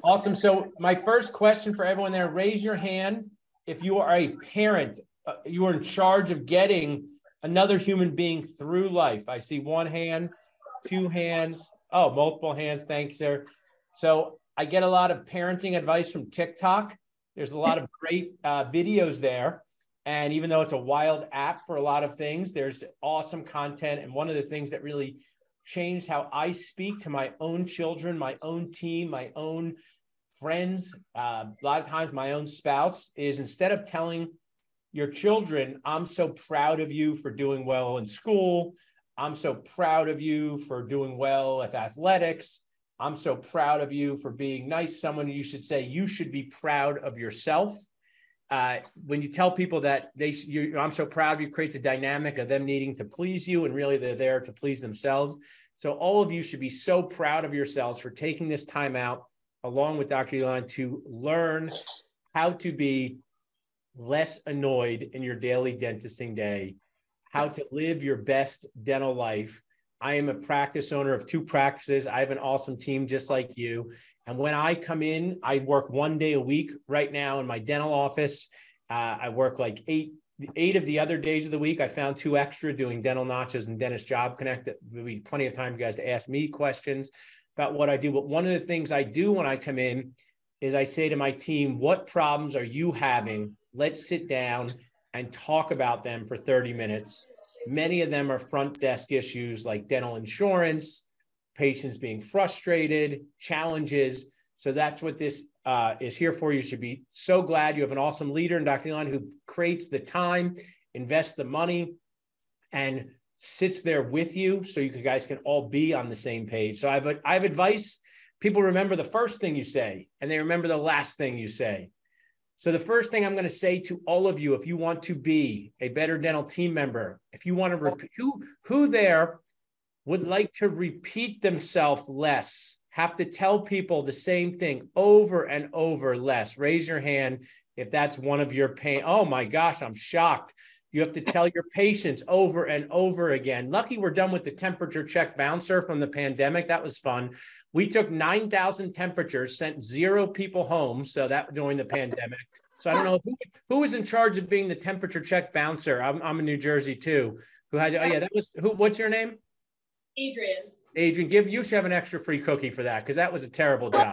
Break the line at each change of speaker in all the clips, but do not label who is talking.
Awesome. So my first question for everyone there, raise your hand if you are a parent, you are in charge of getting another human being through life. I see one hand, two hands. Oh, multiple hands. Thanks, sir. So I get a lot of parenting advice from TikTok. There's a lot of great videos there. And even though it's a wild app for a lot of things, there's awesome content. And one of the things that really changed how I speak to my own children, my own team, my own friends, a lot of times my own spouse, is instead of telling your children, I'm so proud of you for doing well in school, I'm so proud of you for doing well at athletics, I'm so proud of you for being nice, someone you should say, you should be proud of yourself. When you tell people that I'm so proud of you, creates a dynamic of them needing to please you, and really they're there to please themselves. So all of you should be so proud of yourselves for taking this time out, along with Dr. Elon, to learn how to be less annoyed in your daily dentisting day, how to live your best dental life. I am a practice owner of 2 practices. I have an awesome team just like you. And when I come in, I work 1 day a week right now in my dental office. I work like eight of the other days of the week. I found 2 extra doing Dental Nachos and Dentist Job Connect. That will be plenty of time for you guys to ask me questions about what I do. But one of the things I do when I come in is I say to my team, what problems are you having? Let's sit down and talk about them for 30 minutes. Many of them are front desk issues like dental insurance, patients being frustrated, challenges. So that's what this is here for. You should be so glad you have an awesome leader in Dr. Elon who creates the time, invests the money, and sits there with you so you guys can all be on the same page. So I have advice. People remember the first thing you say, and they remember the last thing you say. So the first thing I'm going to say to all of you, if you want to be a better dental team member, if you want to repeat, who there would like to repeat themselves less, have to tell people the same thing over and over less? Raise your hand if that's one of your pain. Oh my gosh, I'm shocked. You have to tell your patients over and over again. Lucky we're done with the temperature check bouncer from the pandemic. That was fun. We took 9,000 temperatures, sent 0 people home. So that during the pandemic. So I don't know who was in charge of being the temperature check bouncer. I'm in New Jersey too. Who had? Oh yeah, that was who? What's your name?
Adrian.
Adrian, you should have an extra free cookie for that because that was a terrible job.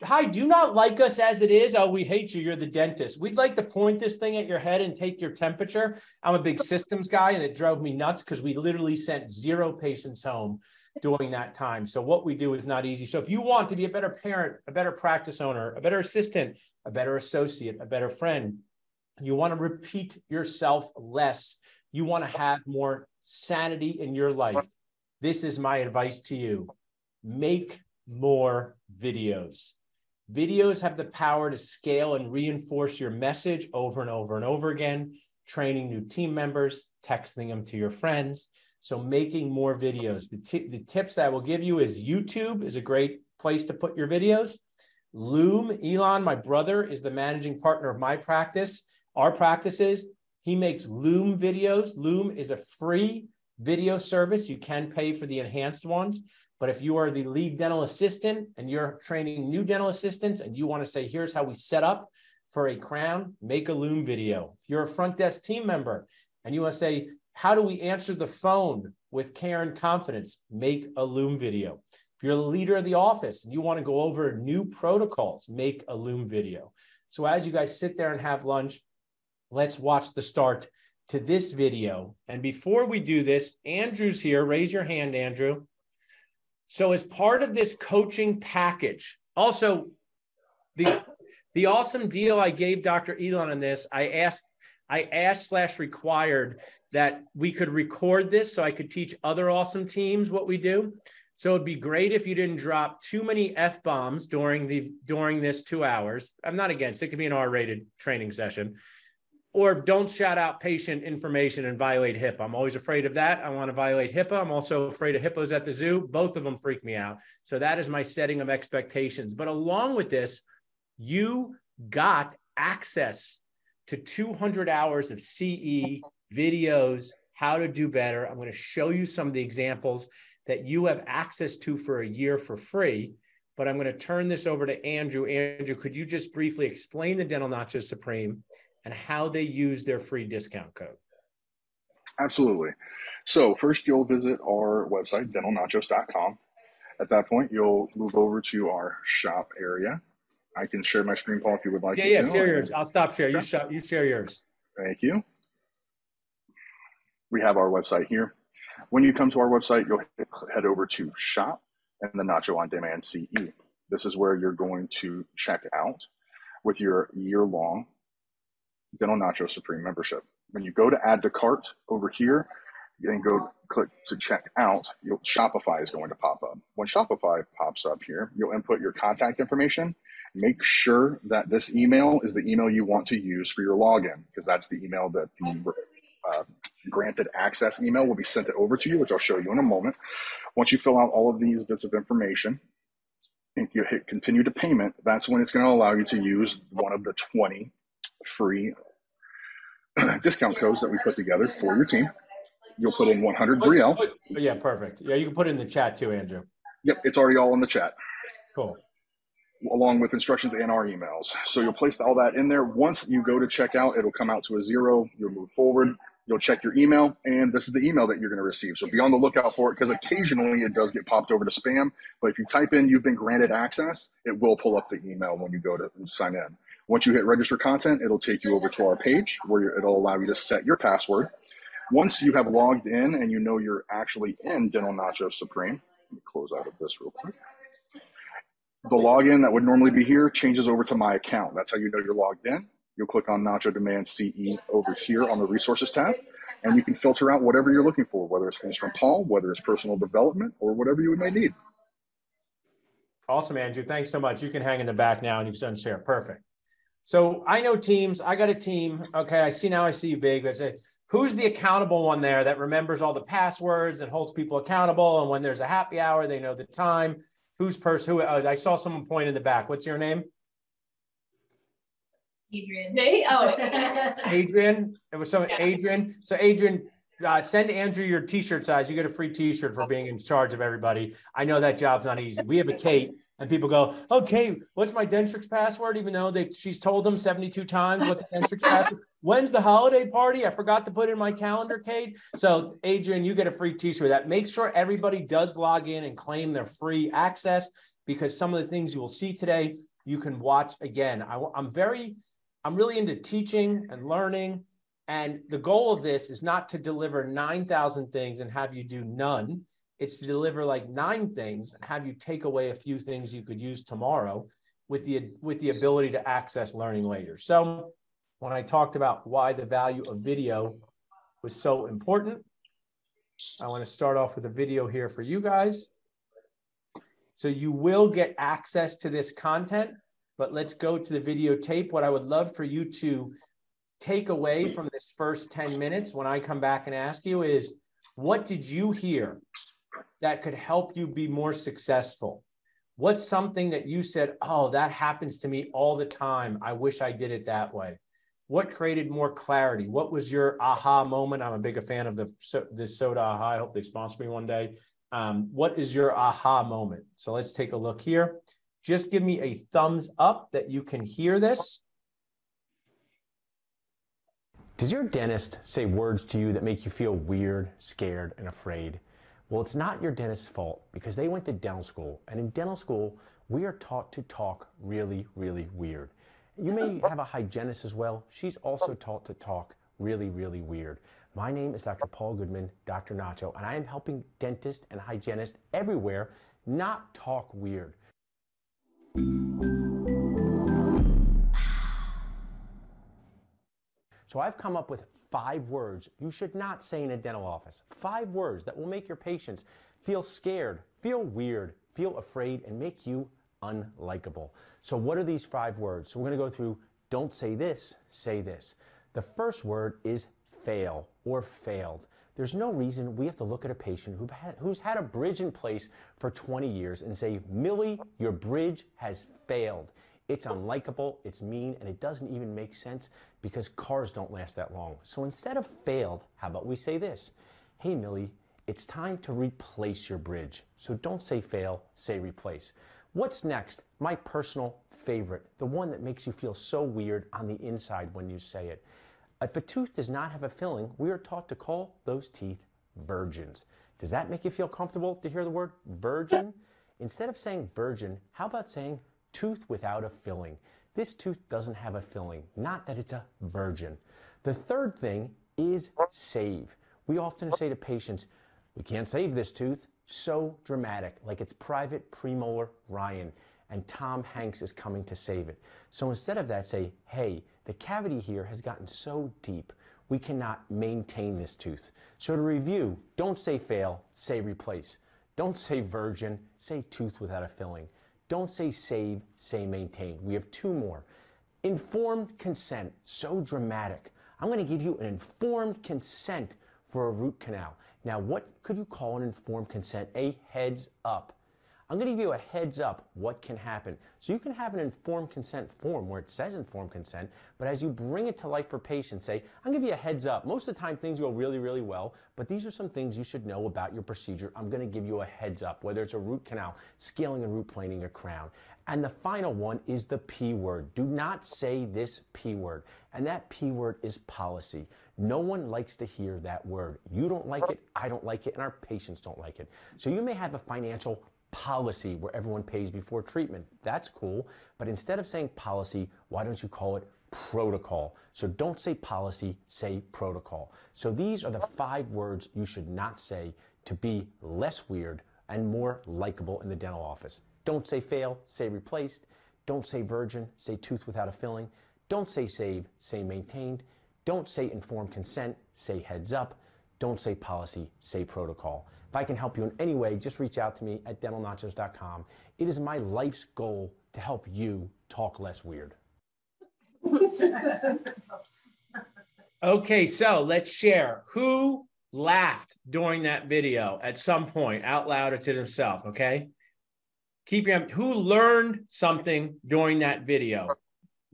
Hi, do you not like us as it is? Oh, we hate you. You're the dentist. We'd like to point this thing at your head and take your temperature. I'm a big systems guy, and it drove me nuts because we literally sent 0 patients home during that time. So what we do is not easy. So if you want to be a better parent, a better practice owner, a better assistant, a better associate, a better friend, you want to repeat yourself less. You want to have more sanity in your life. This is my advice to you. Make more videos. Videos have the power to scale and reinforce your message over and over and over again, training new team members, texting them to your friends. So making more videos. The tips that I will give you is YouTube is a great place to put your videos. Loom, Elon, my brother, is the managing partner of my practice. Our practices, he makes Loom videos. Loom is a free video service. You can pay for the enhanced ones. But if you are the lead dental assistant and you're training new dental assistants and you want to say, here's how we set up for a crown, make a Loom video. If you're a front desk team member and you want to say, how do we answer the phone with care and confidence, make a Loom video. If you're the leader of the office and you want to go over new protocols, make a Loom video. So as you guys sit there and have lunch, let's watch the start to this video. And before we do this, Andrew's here. Raise your hand, Andrew. So as part of this coaching package, also the awesome deal I gave Dr. Elon on this, I asked / required that we could record this so I could teach other awesome teams what we do. So it'd be great if you didn't drop too many F-bombs during this 2 hours. I'm not against it. It could be an R-rated training session. Or don't shout out patient information and violate HIPAA. I'm always afraid of that. I want to violate HIPAA. I'm also afraid of hippos at the zoo. Both of them freak me out. So that is my setting of expectations. But along with this, you got access to 200 hours of CE videos, how to do better. I'm going to show you some of the examples that you have access to for a year for free. but I'm going to turn this over to Andrew. Andrew, could you just briefly explain the Dental Nachos Supreme and how they use their free discount code?
Absolutely. So first you'll visit our website, dentalnachos.com. At that point, you'll move over to our shop area. I can share my screen, Paul, if you would like me to.
Yeah, share yours. I'll stop share. You share yours.
Thank you. We have our website here. When you come to our website, you'll head over to Shop and the Nacho on Demand CE. This is where you're going to check out with your year-long Dental Nacho Supreme membership. When you go to add to cart over here, and go click to check out, Shopify is going to pop up. When Shopify pops up here, you'll input your contact information. Make sure that this email is the email you want to use for your login, because that's the email that the granted access email will be sent over to you, which I'll show you in a moment. Once you fill out all of these bits of information and you hit continue to payment, that's when it's going to allow you to use one of the 20 free discount codes that we put together for your team. You'll put in 100 Brielle.
Yeah, perfect. Yeah, you can put it in the chat too, Andrew.
Yep, it's already all in the chat.
Cool.
Along with instructions and our emails. So you'll place all that in there. Once you go to checkout, it'll come out to a 0. You'll move forward. You'll check your email, and this is the email that you're going to receive. So be on the lookout for it, because occasionally it does get popped over to spam. But if you type in you've been granted access, it will pull up the email when you go to sign in. Once you hit register content, it'll take you over to our page where it'll allow you to set your password. Once you have logged in and you know you're actually in Dental Nachos Supreme, let me close out of this real quick. The login that would normally be here changes over to my account. That's how you know you're logged in. You'll click on Nacho Demand CE over here on the Resources tab, and you can filter out whatever you're looking for, whether it's things from Paul, whether it's personal development, or whatever you may need.
Awesome, Andrew. Thanks so much. You can hang in the back now and you can share. Perfect. So I know teams. I got a team. Okay, I see you big. I say, who's the accountable one there that remembers all the passwords and holds people accountable? And when there's a happy hour, they know the time. I saw someone point in the back. What's your name?
Adrian.
Adrian. It was someone, Adrian. So Adrian, send Andrew your t-shirt size. You get a free t-shirt for being in charge of everybody. I know that job's not easy. We have a Kate, and people go, okay, what's my Dentrix password? Even though she's told them 72 times what the Dentrix password. When's the holiday party? I forgot to put it in my calendar, Kate. So Adrian, you get a free t-shirt. That make sure everybody does log in and claim their free access, because some of the things you will see today, you can watch again. I'm really into teaching and learning. And the goal of this is not to deliver 9,000 things and have you do none. It's to deliver like 9 things and have you take away a few things you could use tomorrow with the ability to access learning later. So when I talked about why the value of video was so important, I want to start off with a video here for you guys. So you will get access to this content, but let's go to the videotape. What I would love for you to take away from this first 10 minutes when I come back and ask you is, what did you hear that could help you be more successful? What's something that you said, oh, that happens to me all the time. I wish I did it that way. What created more clarity? What was your aha moment? I'm a big fan of this soda aha. I hope they sponsor me one day. What is your aha moment? So let's take a look here. Just give me a thumbs up that you can hear this.
Does your dentist say words to you that make you feel weird, scared, and afraid? Well, it's not your dentist's fault, because they went to dental school. And in dental school, we are taught to talk really, really weird. You may have a hygienist as well. She's also taught to talk really, really weird. My name is Dr. Paul Goodman, Dr. Nacho, and I am helping dentists and hygienists everywhere not talk weird. So I've come up with 5 words you should not say in a dental office. 5 words that will make your patients feel scared, feel weird, feel afraid, and make you unlikable. So what are these 5 words? So we're going to go through don't say this, say this. The first word is fail or failed. There's no reason we have to look at a patient who's had a bridge in place for 20 years and say, Millie, your bridge has failed. It's unlikable, it's mean, and it doesn't even make sense because cars don't last that long. So instead of failed, how about we say this? Hey, Millie, it's time to replace your bridge. So don't say fail, say replace. What's next? My personal favorite, the one that makes you feel so weird on the inside when you say it. If a tooth does not have a filling, we are taught to call those teeth virgins. Does that make you feel comfortable to hear the word virgin? Instead of saying virgin, how about saying tooth without a filling? This tooth doesn't have a filling, not that it's a virgin. The third thing is save. We often say to patients, we can't save this tooth. So dramatic, like it's private premolar Ryan and Tom Hanks is coming to save it. So instead of that, say, hey, the cavity here has gotten so deep, we cannot maintain this tooth. So to review, don't say fail, say replace. Don't say virgin, say tooth without a filling. Don't say save, say maintain. We have two more. Informed consent, so dramatic. I'm going to give you an informed consent for a root canal. Now, what could you call an informed consent? A heads up. I'm going to give you a heads up what can happen. So you can have an informed consent form where it says informed consent, but as you bring it to life for patients, say, I'm going to give you a heads up. Most of the time things go really, really well, but these are some things you should know about your procedure. I'm going to give you a heads up, whether it's a root canal, scaling and root planing your crown. And the final one is the P word. Do not say this P word. And that P word is policy. No one likes to hear that word. You don't like it, I don't like it, and our patients don't like it. So you may have a financial policy where everyone pays before treatment. That's cool, but instead of saying policy, why don't you call it protocol? So don't say policy, say protocol. So these are the 5 words you should not say to be less weird and more likable in the dental office. Don't say fail, say replaced. Don't say virgin, say tooth without a filling. Don't say save, say maintained. Don't say informed consent, say heads up. Don't say policy, say protocol. If I can help you in any way, just reach out to me at dentalnachos.com. It is my life's goal to help you talk less weird.
Okay, so let's share. Who laughed during that video at some point, out loud or to themselves, okay? Keep your, who learned something during that video?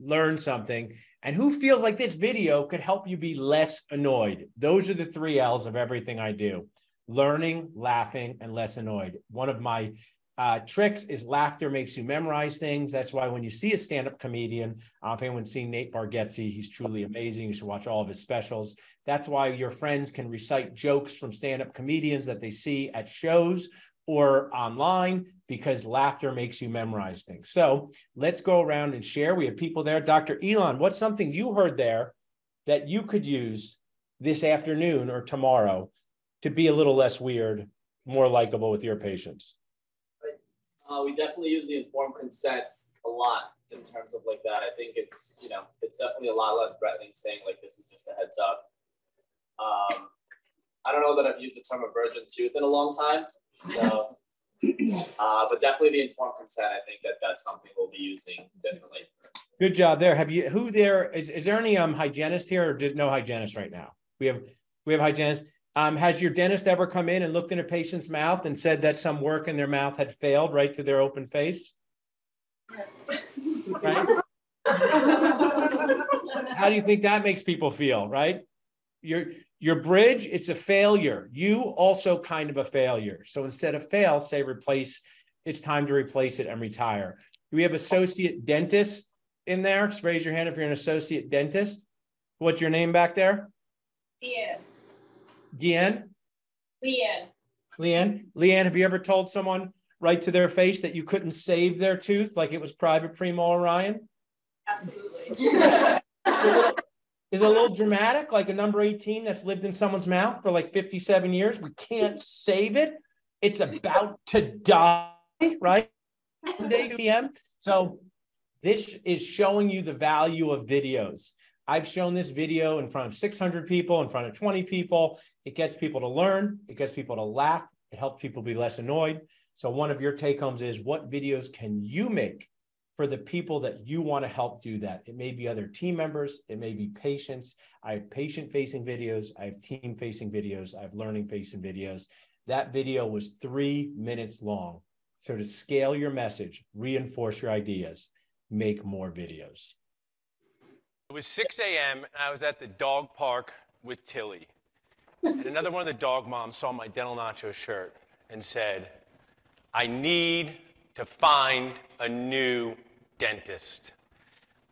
Learn something. And who feels like this video could help you be less annoyed? Those are the 3 L's of everything I do. Learning, laughing, and less annoyed. One of my tricks is laughter makes you memorize things. That's why when you see a stand-up comedian, I don't know if anyone's seen Nate Bargatze, he's truly amazing. You should watch all of his specials. That's why your friends can recite jokes from stand-up comedians that they see at shows or online, because laughter makes you memorize things. So let's go around and share. We have people there. Dr. Elon, what's something you heard there that you could use this afternoon or tomorrow to be a little less weird, more likable with your patients?
We definitely use the informed consent a lot in terms of like that. I think it's, you know, it's definitely a lot less threatening saying like, this is just a heads up. I don't know that I've used the term a virgin tooth in a long time. So, but definitely the informed consent, I think that's something we'll be using differently.
Good job there. Have you, who there, is there any hygienist here, or no hygienist right now? We have hygienists. Has your dentist ever come in and looked in a patient's mouth and said that some work in their mouth had failed right to their open face? Right? How do you think that makes people feel, right? Your bridge, it's a failure. You also kind of a failure. So instead of fail, say replace. It's time to replace it and retire. Do we have associate dentist in there? Just raise your hand if you're an associate dentist. What's your name back there?
Leanne.
Leanne? Leanne, have you ever told someone right to their face that you couldn't save their tooth like it was private premolar Ryan?
Absolutely.
Is it a little dramatic, like a number 18 that's lived in someone's mouth for like 57 years? We can't save it. It's about to die, right? PM. So this is showing you the value of videos. I've shown this video in front of 600 people, in front of 20 people. It gets people to learn. It gets people to laugh. It helps people be less annoyed. So one of your take homes is, what videos can you make for the people that you want to help do that? It may be other team members. It may be patients. I have patient-facing videos. I have team-facing videos. I have learning-facing videos. That video was 3 minutes long. So to scale your message, reinforce your ideas, make more videos.
It was 6 a.m. and I was at the dog park with Tilly. And another one of the dog moms saw my Dental Nacho shirt and said, I need to find a new dentist.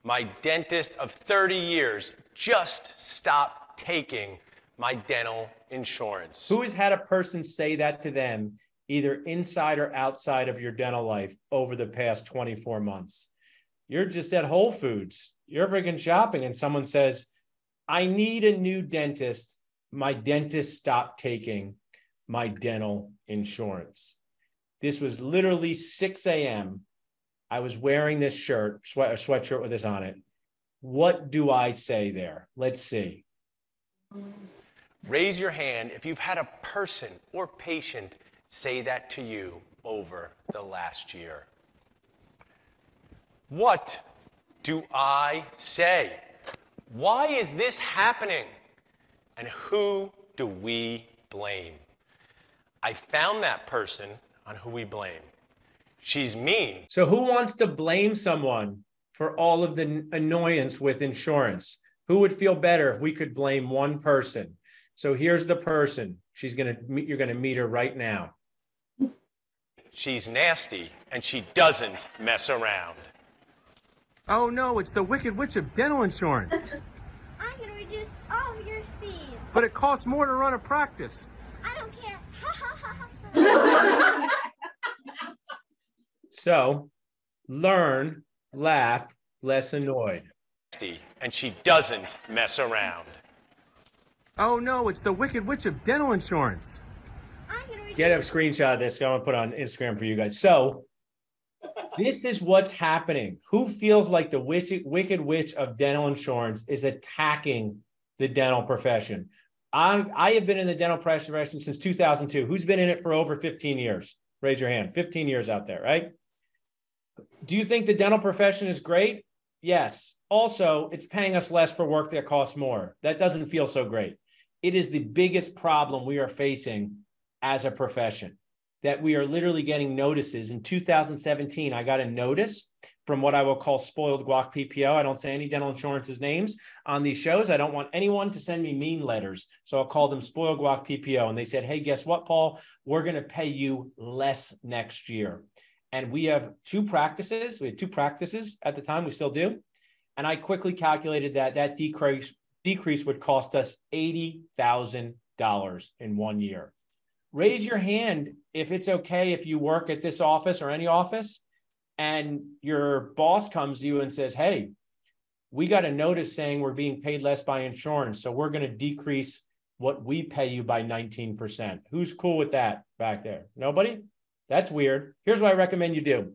My dentist of 30 years just stopped taking my dental insurance.
Who has had a person say that to them, either inside or outside of your dental life, over the past 24 months? You're just at Whole Foods. You're freaking shopping, and someone says, I need a new dentist. My dentist stopped taking my dental insurance. This was literally 6 a.m. I was wearing this shirt, a sweatshirt with this on it. What do I say there? Let's see.
Raise your hand if you've had a person or patient say that to you over the last year. What do I say? Why is this happening? And who do we blame? I found that person on who we blame. She's mean.
So who wants to blame someone for all of the annoyance with insurance? Who would feel better if we could blame one person? So here's the person. You're going to meet her right now.
She's nasty, and she doesn't mess around.
Oh no, it's the Wicked Witch of dental insurance.
I'm going to reduce all of your fees.
But it costs more to run a practice.
I don't care.
So, learn, laugh, less annoyed.
And she doesn't mess around.
Oh no, it's the Wicked Witch of dental insurance.
I'm going to reduce...
Get a screenshot of this. I'm going to put on Instagram for you guys. So, this is what's happening. Who feels like the Wicked Witch of dental insurance is attacking the dental profession? I have been in the dental profession since 2002. Who's been in it for over 15 years? Raise your hand. 15 years out there, right? Do you think the dental profession is great? Yes. Also, it's paying us less for work that costs more. That doesn't feel so great. It is the biggest problem we are facing as a profession, that we are literally getting notices. In 2017, I got a notice from what I will call Spoiled Guac PPO. I don't say any dental insurance's names on these shows. I don't want anyone to send me mean letters. So I'll call them Spoiled Guac PPO. And they said, hey, guess what, Paul? We're going to pay you less next year. And we have two practices. We had two practices at the time. We still do. And I quickly calculated that decrease would cost us $80,000 in 1 year. Raise your hand if it's okay if you work at this office or any office and your boss comes to you and says, hey, we got a notice saying we're being paid less by insurance, so we're going to decrease what we pay you by 19%. Who's cool with that back there? Nobody? That's weird. Here's what I recommend you do.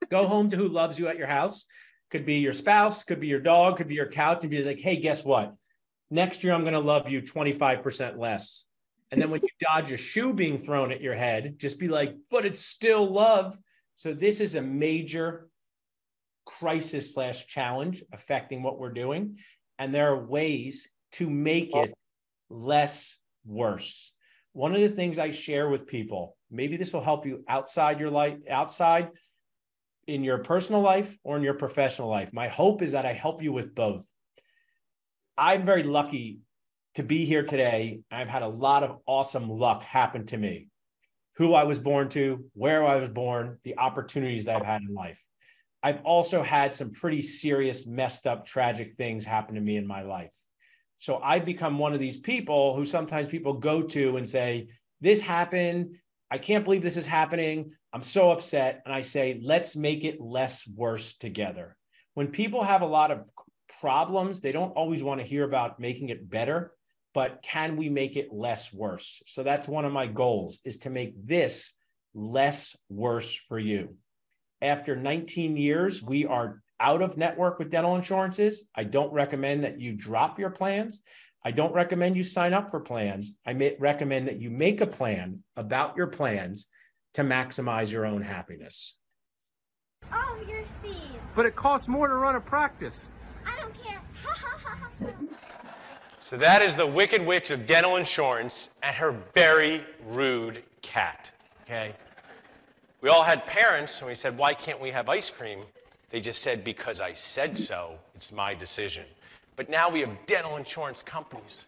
Go home to who loves you at your house. Could be your spouse, could be your dog, could be your couch, and be like, hey, guess what? Next year, I'm going to love you 25% less. And then when you dodge a shoe being thrown at your head, just be like, but it's still love. So this is a major crisis / challenge affecting what we're doing. And there are ways to make it less worse. One of the things I share with people, maybe this will help you outside your life, outside in your personal life or in your professional life. My hope is that I help you with both. I'm very lucky to be here today. I've had a lot of awesome luck happen to me. Who I was born to, where I was born, the opportunities that I've had in life. I've also had some pretty serious, messed up, tragic things happen to me in my life. So I've become one of these people who sometimes people go to and say, this happened. I can't believe this is happening. I'm so upset. And I say, let's make it less worse together. When people have a lot of problems, they don't always want to hear about making it better, but can we make it less worse? So that's one of my goals, is to make this less worse for you. After 19 years, we are out of network with dental insurances. I don't recommend that you drop your plans. I don't recommend you sign up for plans. I may recommend that you make a plan about your plans to maximize your own happiness.
All of your fees.
But it costs more to run a practice.
I don't care.
So that is the Wicked Witch of dental insurance and her very rude cat, okay? We all had parents, and we said, why can't we have ice cream? They just said, because I said so, it's my decision. But now we have dental insurance companies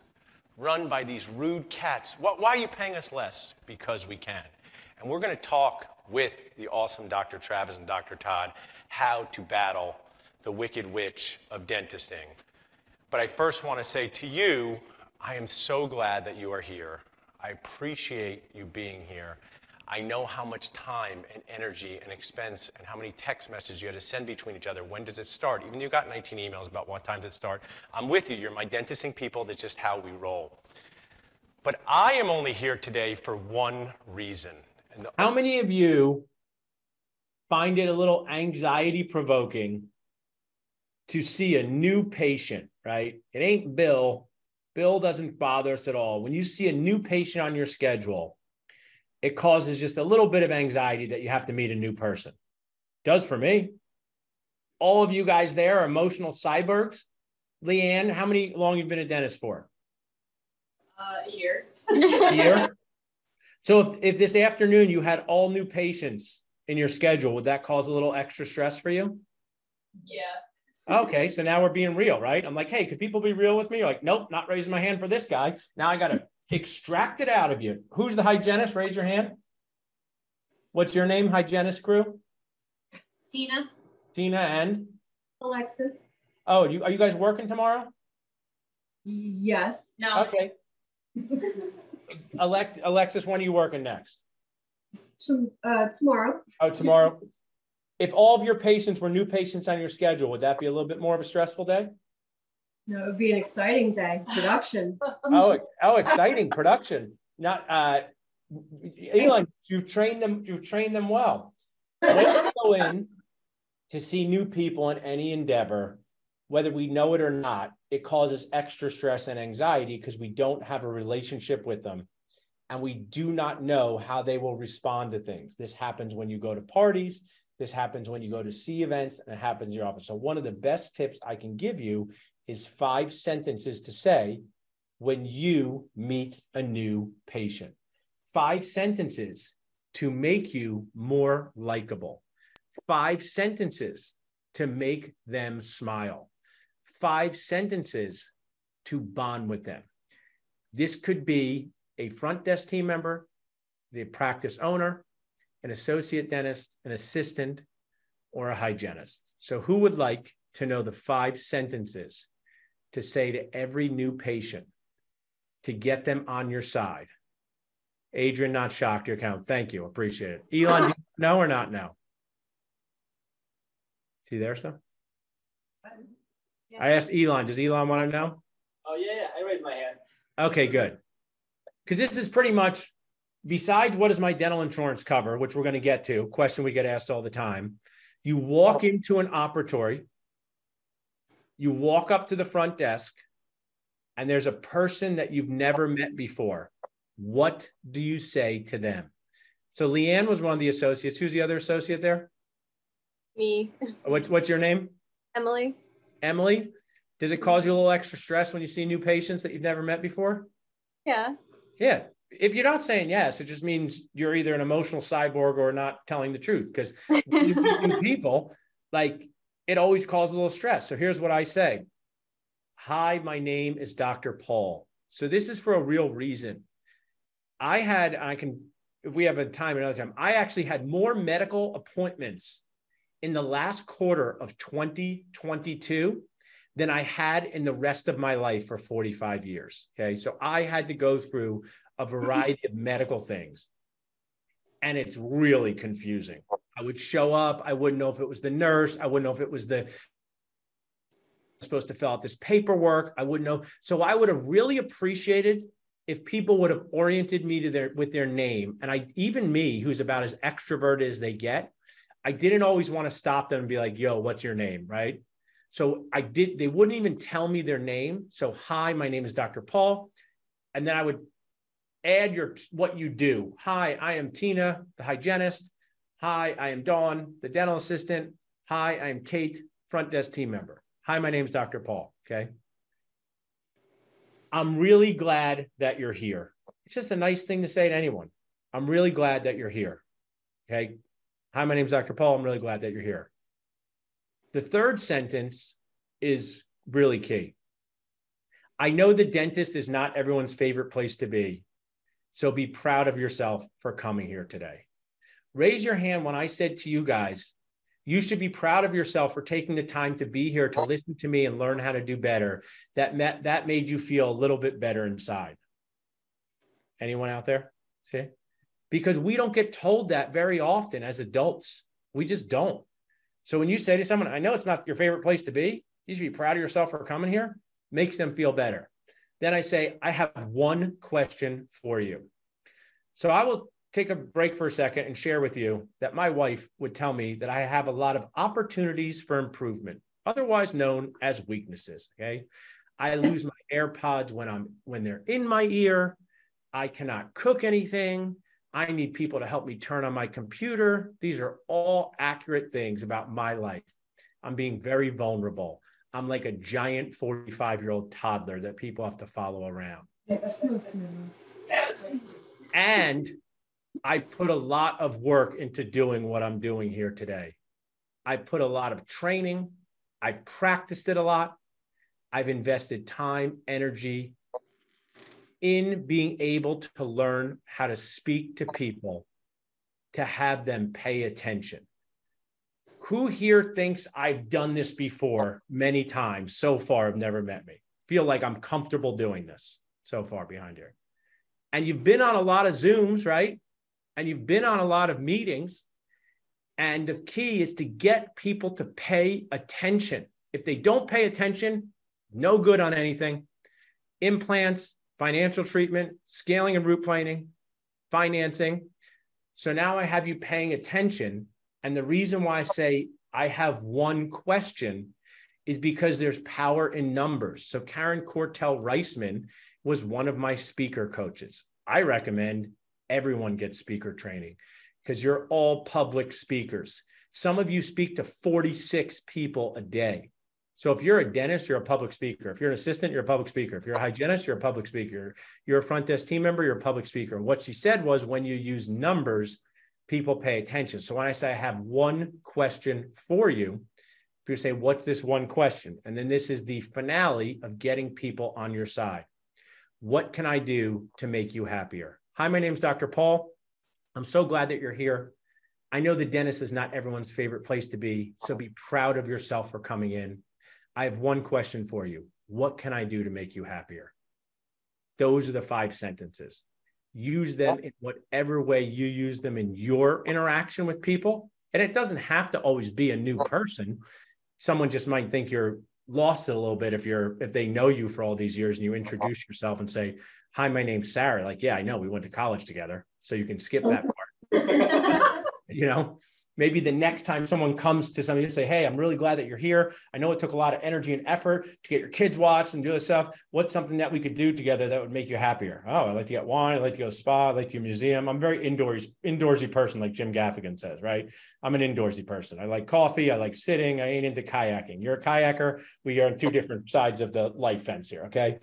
run by these rude cats. Why are you paying us less? Because we can. And we're going to talk with the awesome Dr. Travis and Dr. Todd how to battle the wicked witch of dentisting. But I first want to say to you, I am so glad that you are here. I appreciate you being here. I know how much time and energy and expense and how many text messages you had to send between each other. When does it start? Even you got 19 emails about what time does it start. I'm with you. You're my dentisting people. That's just how we roll. But I am only here today for one reason. And
How many of you find it a little anxiety provoking to see a new patient, right? It ain't Bill. Bill doesn't bother us at all. When you see a new patient on your schedule, it causes just a little bit of anxiety that you have to meet a new person. Does for me. All of you guys there are emotional cyborgs. Leanne, how long have you been a dentist for?
A year.
A year? So if this afternoon you had all new patients in your schedule, would that cause a little extra stress for you?
Yeah.
Okay, so now we're being real, right? I'm like, hey, could people be real with me? You're like, nope, not raising my hand for this guy. Now I got to extract it out of you. Who's the hygienist? Raise your hand. What's your name, hygienist crew?
Tina.
Tina and?
Alexis.
Oh, are you guys working tomorrow?
Yes. No.
Okay. Alexis, when are you working next?
Tomorrow.
Oh, tomorrow. If all of your patients were new patients on your schedule, would that be a little bit more of a stressful day?
No, it would be an exciting day. Production.
Oh, exciting production. Not Elon, you've trained them well. When you go in to see new people in any endeavor, whether we know it or not, it causes extra stress and anxiety because we don't have a relationship with them. And we do not know how they will respond to things. This happens when you go to parties. This happens when you go to see events, and it happens in your office. So one of the best tips I can give you is 5 sentences to say when you meet a new patient. 5 sentences to make you more likable. 5 sentences to make them smile. 5 sentences to bond with them. This could be a front desk team member, the practice owner, an associate dentist, an assistant, or a hygienist. So who would like to know the 5 sentences to say to every new patient to get them on your side? Adrian, not shocked, your count. Thank you. Appreciate it. Elon, do you know or not know? See there, sir? I asked Elon. Does Elon want to know?
Oh, yeah. I raised my hand.
Okay, good. Because this is pretty much, besides what does my dental insurance cover, which we're going to get to, question we get asked all the time. You walk into an operatory, you walk up to the front desk, and there's a person that you've never met before. What do you say to them? So Leanne was one of the associates. Who's the other associate there?
Me.
What's your name?
Emily.
Emily. Does it cause you a little extra stress when you see new patients that you've never met before?
Yeah.
Yeah. If you're not saying yes, it just means you're either an emotional cyborg or not telling the truth. Because you meet new people, like, it always causes a little stress. So here's what I say. Hi, my name is Dr. Paul. So this is for a real reason. If we have a time, another time, I actually had more medical appointments in the last quarter of 2022 than I had in the rest of my life for 45 years. Okay. So I had to go through a variety of medical things. And it's really confusing. I would show up. I wouldn't know if it was the nurse. I wouldn't know if it was supposed to fill out this paperwork. I wouldn't know. So I would have really appreciated if people would have oriented me with their name. And even me, who's about as extroverted as they get, I didn't always want to stop them and be like, yo, what's your name? Right. So they wouldn't even tell me their name. So, hi, my name is Dr. Paul. And then I would add what you do. Hi, I am Tina, the hygienist. Hi, I am Dawn, the dental assistant. Hi, I am Kate, front desk team member. Hi, my name is Dr. Paul. Okay. I'm really glad that you're here. It's just a nice thing to say to anyone. I'm really glad that you're here. Okay. Hi, my name is Dr. Paul. I'm really glad that you're here. The third sentence is really key. I know the dentist is not everyone's favorite place to be, so be proud of yourself for coming here today. Raise your hand when I said to you guys, you should be proud of yourself for taking the time to be here to listen to me and learn how to do better. That made you feel a little bit better inside. Anyone out there? See? Because we don't get told that very often as adults. We just don't. So when you say to someone, I know it's not your favorite place to be, you should be proud of yourself for coming here, makes them feel better. Then I say, I have one question for you. So I will take a break for a second and share with you that my wife would tell me that I have a lot of opportunities for improvement, otherwise known as weaknesses. Okay. I lose my AirPods when they're in my ear. I cannot cook anything. I need people to help me turn on my computer. These are all accurate things about my life. I'm being very vulnerable. I'm like a giant 45-year-old toddler that people have to follow around. And I put a lot of work into doing what I'm doing here today. I put a lot of training. I've practiced it a lot. I've invested time, energy in being able to learn how to speak to people, to have them pay attention. Who here thinks I've done this before many times so far have never met me? Feel like I'm comfortable doing this so far behind here. And you've been on a lot of Zooms, right? And you've been on a lot of meetings. And the key is to get people to pay attention. If they don't pay attention, no good on anything. Implants, financial treatment, scaling and root planing, financing. So now I have you paying attention. And the reason why I say I have one question is because there's power in numbers. So Karen Cortell Reisman was one of my speaker coaches. I recommend everyone gets speaker training because you're all public speakers. Some of you speak to 46 people a day. So if you're a dentist, you're a public speaker. If you're an assistant, you're a public speaker. If you're a hygienist, you're a public speaker. You're a front desk team member, you're a public speaker. And what she said was when you use numbers, people pay attention. So when I say I have one question for you, you say, what's this one question? And then this is the finale of getting people on your side. What can I do to make you happier? Hi, my name is Dr. Paul. I'm so glad that you're here. I know the dentist is not everyone's favorite place to be, so be proud of yourself for coming in. I have one question for you. What can I do to make you happier? Those are the 5 sentences. Use them in whatever way you use them in your interaction with people. And it doesn't have to always be a new person. Someone just might think you're lost it a little bit if they know you for all these years and you introduce yourself and say, hi, my name's Sarah. Like, yeah, I know we went to college together. So you can skip that part. You know, maybe the next time someone comes to somebody and say, hey, I'm really glad that you're here. I know it took a lot of energy and effort to get your kids watched and do this stuff. What's something that we could do together that would make you happier? Oh, I like to get wine. I like to go to spa. I like to go to a museum. I'm a very indoorsy person, like Jim Gaffigan says, right? I'm an indoorsy person. I like coffee. I like sitting. I ain't into kayaking. You're a kayaker. We are on 2 different sides of the life fence here, okay?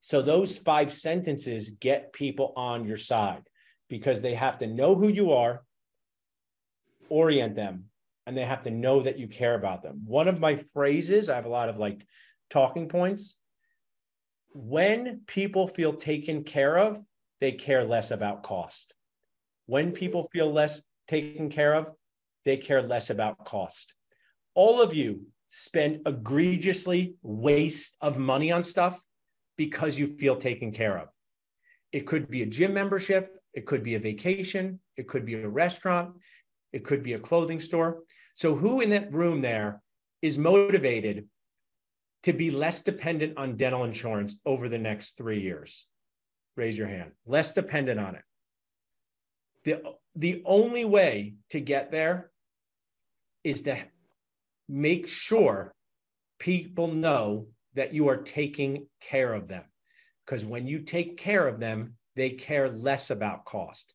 So those 5 sentences get people on your side because they have to know who you are, orient them, and they have to know that you care about them. One of my phrases, I have a lot of like talking points. When people feel taken care of, they care less about cost. When people feel less taken care of, they care less about cost. All of you spend egregiously waste of money on stuff because you feel taken care of. It could be a gym membership. It could be a vacation. It could be a restaurant. It could be a clothing store. So who in that room there is motivated to be less dependent on dental insurance over the next 3 years? Raise your hand. Less dependent on it. The only way to get there is to make sure people know that you are taking care of them. Because when you take care of them, they care less about cost.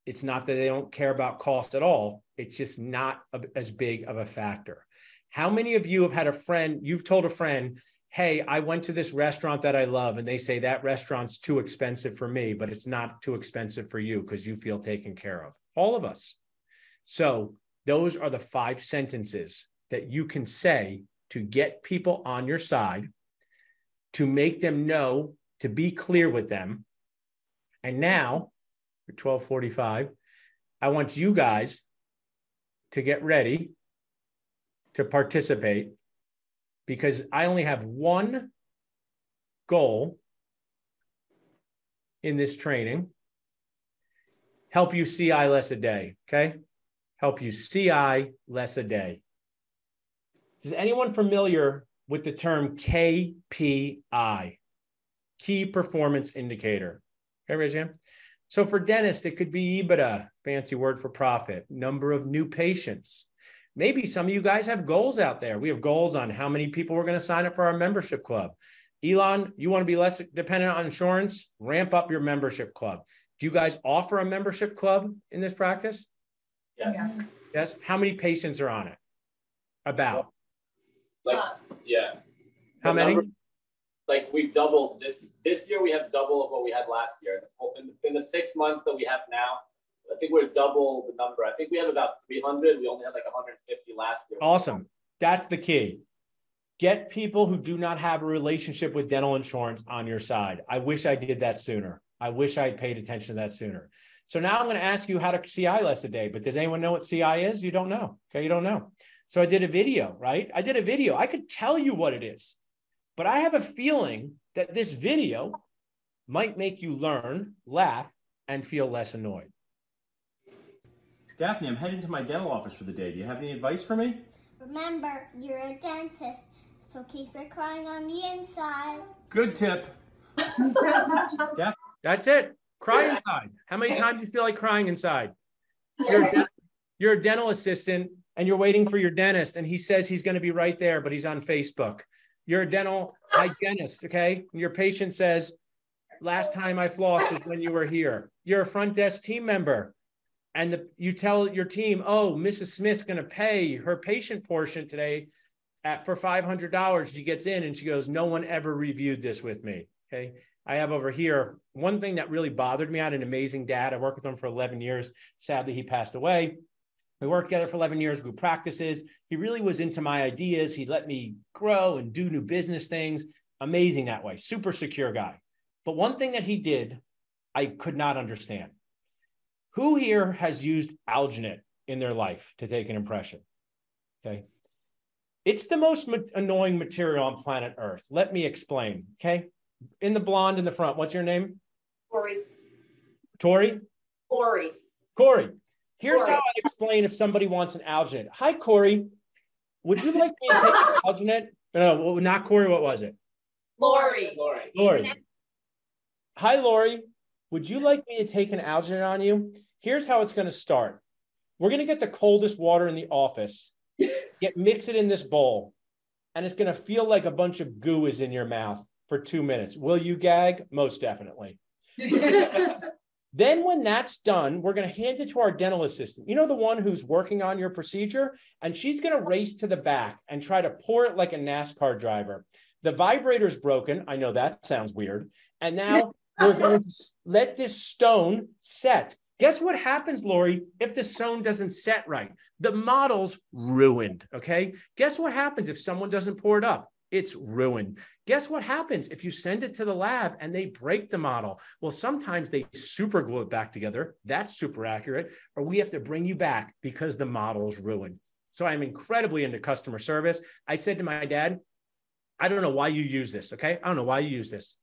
It's not that they don't care about cost at all. It's just not as big of a factor. How many of you have had a friend, you've told a friend, hey, I went to this restaurant that I love, and they say that restaurant's too expensive for me, but it's not too expensive for you because you feel taken care of. All of us. So those are the 5 sentences that you can say to get people on your side, to make them know, to be clear with them. And now, for 12:45, I want you guys to get ready to participate because I only have one goal in this training. Help you CI less a day, okay? Help you CI less a day. Is anyone familiar with the term KPI? Key Performance Indicator. Okay, raise your hand. So for dentists, it could be EBITDA, fancy word for profit, number of new patients. Maybe some of you guys have goals out there. We have goals on how many people we're going to sign up for our membership club. Elon, you want to be less dependent on insurance? Ramp up your membership club. Do you guys offer a membership club in this practice?
Yes.
Yes. How many patients are on it? About.
Like, yeah.
How many?
Like we've doubled this year. We have double of what we had last year. In the 6 months that we have now, I think we're double the number. I think we have about 300. We only had like 150 last year.
Awesome. That's the key. Get people who do not have a relationship with dental insurance on your side. I wish I did that sooner. I wish I had paid attention to that sooner. So now I'm going to ask you how to CI less a day, but does anyone know what CI is? You don't know. Okay, you don't know. So I did a video, right? I did a video. I could tell you what it is, but I have a feeling that this video might make you learn, laugh, and feel less annoyed.
Daphne, I'm heading to my dental office for the day. Do you have any advice for me?
Remember, you're a dentist, so keep it crying on the inside.
Good tip.
That's it. Cry inside. How many times do you feel like crying inside? You're a dental assistant and you're waiting for your dentist and he says he's going to be right there, but he's on Facebook. You're a dental hygienist, okay? Your patient says, last time I flossed was when you were here. You're a front desk team member and you tell your team, oh, Mrs. Smith's going to pay her patient portion today for $500. She gets in and she goes, no one ever reviewed this with me, okay? I have over here, one thing that really bothered me. I had an amazing dad. I worked with him for 11 years. Sadly, he passed away. We worked together for 11 years, grew practices. He really was into my ideas. He let me grow and do new business things. Amazing that way. Super secure guy. But one thing that he did, I could not understand. Who here has used alginate in their life to take an impression? Okay. It's the most annoying material on planet Earth. Let me explain, okay? In the blonde in the front, what's your name?
Corey.
Tori?
Corey.
Corey. Here's how I explain if somebody wants an alginate. Hi, Corey. Would you like me to take an alginate? No, not Corey. What was it?
Lori.
Lori. Hi, Lori. Would you like me to take an alginate on you? Here's how it's going to start. We're going to get the coldest water in the office, mix it in this bowl, and it's going to feel like a bunch of goo is in your mouth for 2 minutes. Will you gag? Most definitely. Then when that's done, we're going to hand it to our dental assistant. You know, the one who's working on your procedure, and she's going to race to the back and try to pour it like a NASCAR driver. The vibrator's broken. I know that sounds weird. And now we're going to let this stone set. Guess what happens, Lori, if the stone doesn't set right? The model's ruined, okay? Guess what happens if someone doesn't pour it up? It's ruined. Guess what happens if you send it to the lab and they break the model? Well, sometimes they super glue it back together. That's super accurate. Or we have to bring you back because the model's ruined. So I'm incredibly into customer service. I said to my dad, I don't know why you use this, okay? I don't know why you use this.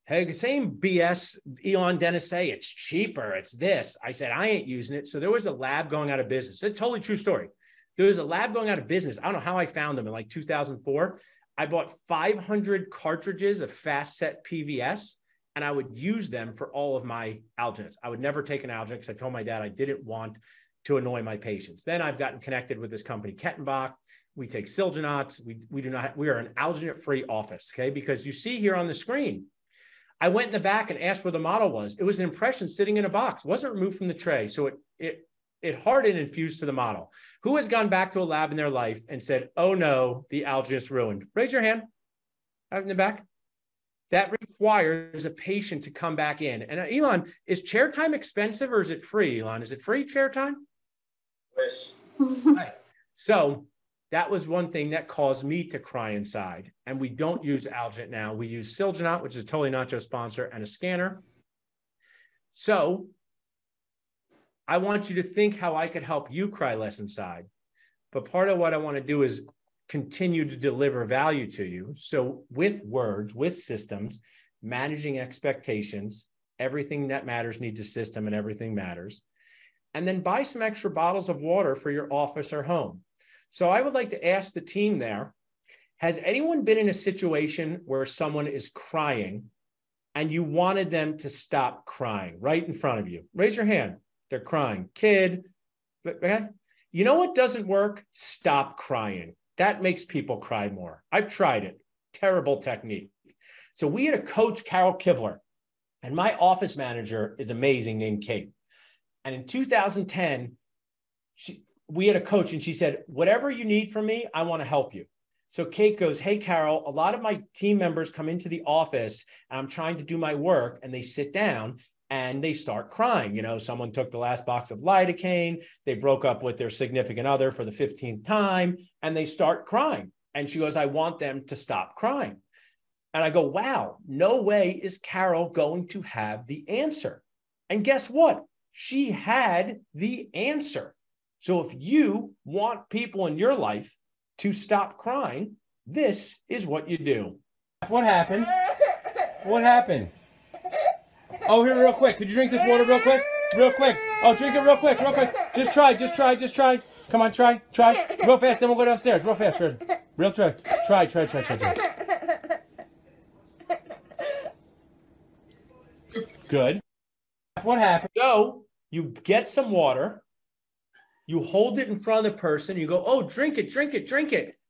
Hey, same BS Elon dentists say, it's cheaper, it's this. I said, I ain't using it. So there was a lab going out of business. It's a totally true story. There was a lab going out of business. I don't know how I found them in like 2004. I bought 500 cartridges of fast set PVS, and I would use them for all of my alginates. I would never take an alginate because I told my dad I didn't want to annoy my patients. Then I've gotten connected with this company, Kettenbach. We take Silginots. We are an alginate-free office, okay? Because you see here on the screen, I went in the back and asked where the model was. It was an impression sitting in a box. It wasn't removed from the tray. So it hardened and fused to the model. Who has gone back to a lab in their life and said, oh no, the alginate ruined? Raise your hand out in the back. That requires a patient to come back in. And Elon, is chair time expensive or is it free, Elon? Is it free chair time?
Wish.
Right. So that was one thing that caused me to cry inside. And we don't use alginate now. We use Silginot, which is a totally Nacho sponsor, and a scanner. So I want you to think how I could help you cry less inside. But part of what I want to do is continue to deliver value to you. So with words, with systems, managing expectations, everything that matters needs a system and everything matters. And then buy some extra bottles of water for your office or home. So I would like to ask the team there, has anyone been in a situation where someone is crying and you wanted them to stop crying right in front of you? Raise your hand. They're crying. Kid. You know what doesn't work? Stop crying. That makes people cry more. I've tried it. Terrible technique. So we had a coach, Carol Kivler, and my office manager is amazing, named Kate. And in 2010, we had a coach and she said, whatever you need from me, I want to help you. So Kate goes, hey, Carol, a lot of my team members come into the office and I'm trying to do my work and they sit down and they start crying. You know, someone took the last box of lidocaine, they broke up with their significant other for the 15th time, and they start crying. And she goes, I want them to stop crying. And I go, wow, no way is Carol going to have the answer. And guess what? She had the answer. So if you want people in your life to stop crying, this is what you do.
What happened? What happened? Oh, here, real quick. Could you drink this water real quick? Real quick. Oh, drink it real quick, real quick. Just try. Come on, try. Real fast, then we'll go downstairs. Real fast. Real try. Try. Good. What happened?
So you get some water, you hold it in front of the person, you go, oh, drink it.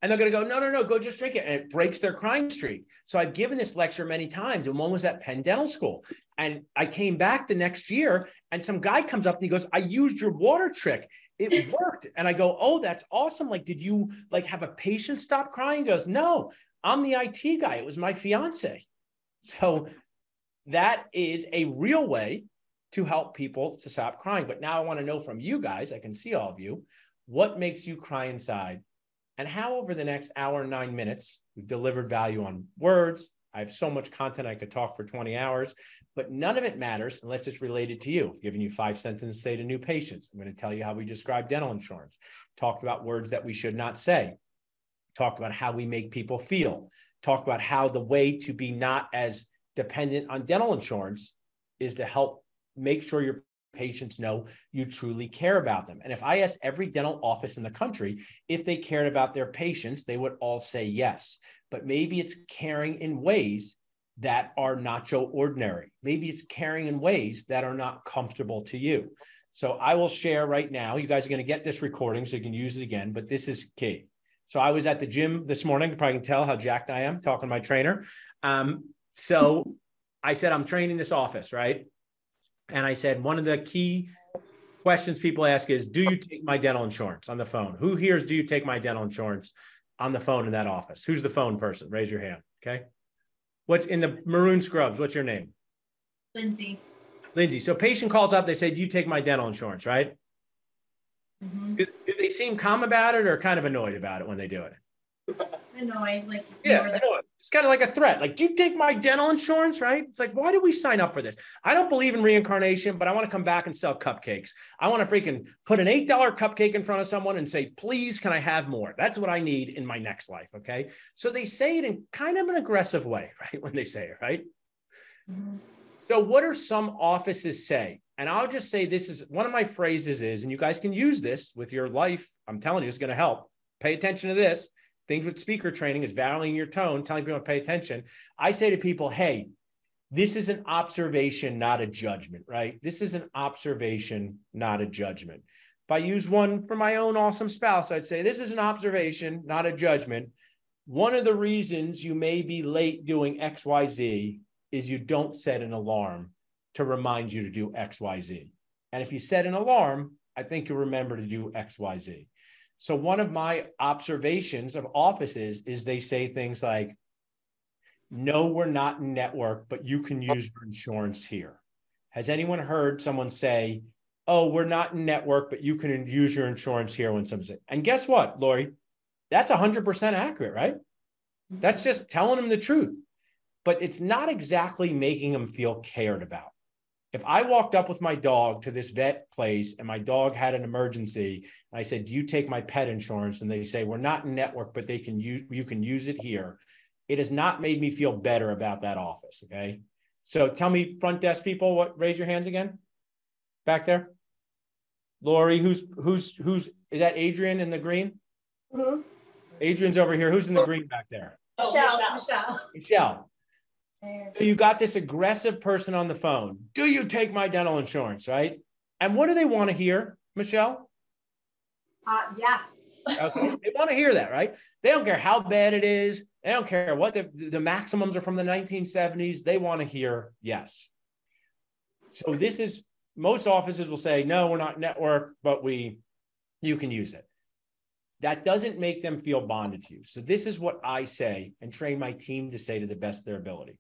And they're going to go, no, go just drink it. And it breaks their crying streak. So I've given this lecture many times, and one was at Penn Dental School. And I came back the next year and some guy comes up and he goes, I used your water trick. It worked. And I go, oh, that's awesome. Like, did you like have a patient stop crying? He goes, no, I'm the IT guy. It was my fiance. So that is a real way to help people to stop crying. But now I want to know from you guys, I can see all of you, what makes you cry inside? And how over the next hour and 9 minutes, we've delivered value on words. I have so much content I could talk for 20 hours, but none of it matters unless it's related to you. I've given you 5 sentences to say to new patients. I'm going to tell you how we describe dental insurance, talked about words that we should not say, talked about how we make people feel, talked about how the way to be not as dependent on dental insurance is to help make sure your patients know you truly care about them. And if I asked every dental office in the country if they cared about their patients, they would all say yes. But maybe it's caring in ways that are not so ordinary. Maybe it's caring in ways that are not comfortable to you. So I will share right now. You guys are going to get this recording so you can use it again, but this is key. So I was at the gym this morning. You probably can tell how jacked I am talking to my trainer. So I said, I'm training this office, right? And I said, one of the key questions people ask is, do you take my dental insurance on the phone? Who hears, do you take my dental insurance on the phone in that office? Who's the phone person? Raise your hand, okay? What's in the maroon scrubs? What's your name?
Lindsay.
Lindsay. So patient calls up, they say, do you take my dental insurance, right? Mm-hmm. Do they seem calm about it or kind of annoyed about it when they do it?
Annoyed, like,
yeah, I know. It's kind of like a threat. Like, do you take my dental insurance, right? It's like, why do we sign up for this? I don't believe in reincarnation, but I want to come back and sell cupcakes. I want to freaking put an $8 cupcake in front of someone and say, please, can I have more? That's what I need in my next life, okay? So they say it in kind of an aggressive way, right? When they say it, right? Mm-hmm. So what are some offices say? And I'll just say this is one of my phrases is, and you guys can use this with your life. I'm telling you, it's going to help. Pay attention to this. Things with speaker training is valuing your tone, telling people to pay attention. I say to people, hey, this is an observation, not a judgment, right? This is an observation, not a judgment. If I use one for my own awesome spouse, I'd say, this is an observation, not a judgment. One of the reasons you may be late doing X, Y, Z is you don't set an alarm to remind you to do X, Y, Z. And if you set an alarm, I think you'll remember to do X, Y, Z. So one of my observations of offices is they say things like, no, we're not in network, but you can use your insurance here. Has anyone heard someone say, oh, we're not in network, but you can use your insurance here when someone says, and guess what, Lori? That's 100% accurate, right? That's just telling them the truth. But it's not exactly making them feel cared about. If I walked up with my dog to this vet place and my dog had an emergency, and I said, do you take my pet insurance? And they say, we're not in network, but you can use it here. It has not made me feel better about that office. Okay. So tell me, front desk people, raise your hands again. Back there. Lori, who's is that Adrian in the green?
Mm-hmm.
Adrian's over here. Who's in the green back there? Michelle. So you got this aggressive person on the phone. Do you take my dental insurance, right? And what do they want to hear, Michelle?
Yes.
Okay. They want to hear that, right? They don't care how bad it is. They don't care what the maximums are from the 1970s. They want to hear yes. So this is, most offices will say, no, we're not network, but you can use it. That doesn't make them feel bonded to you. So this is what I say and train my team to say to the best of their ability.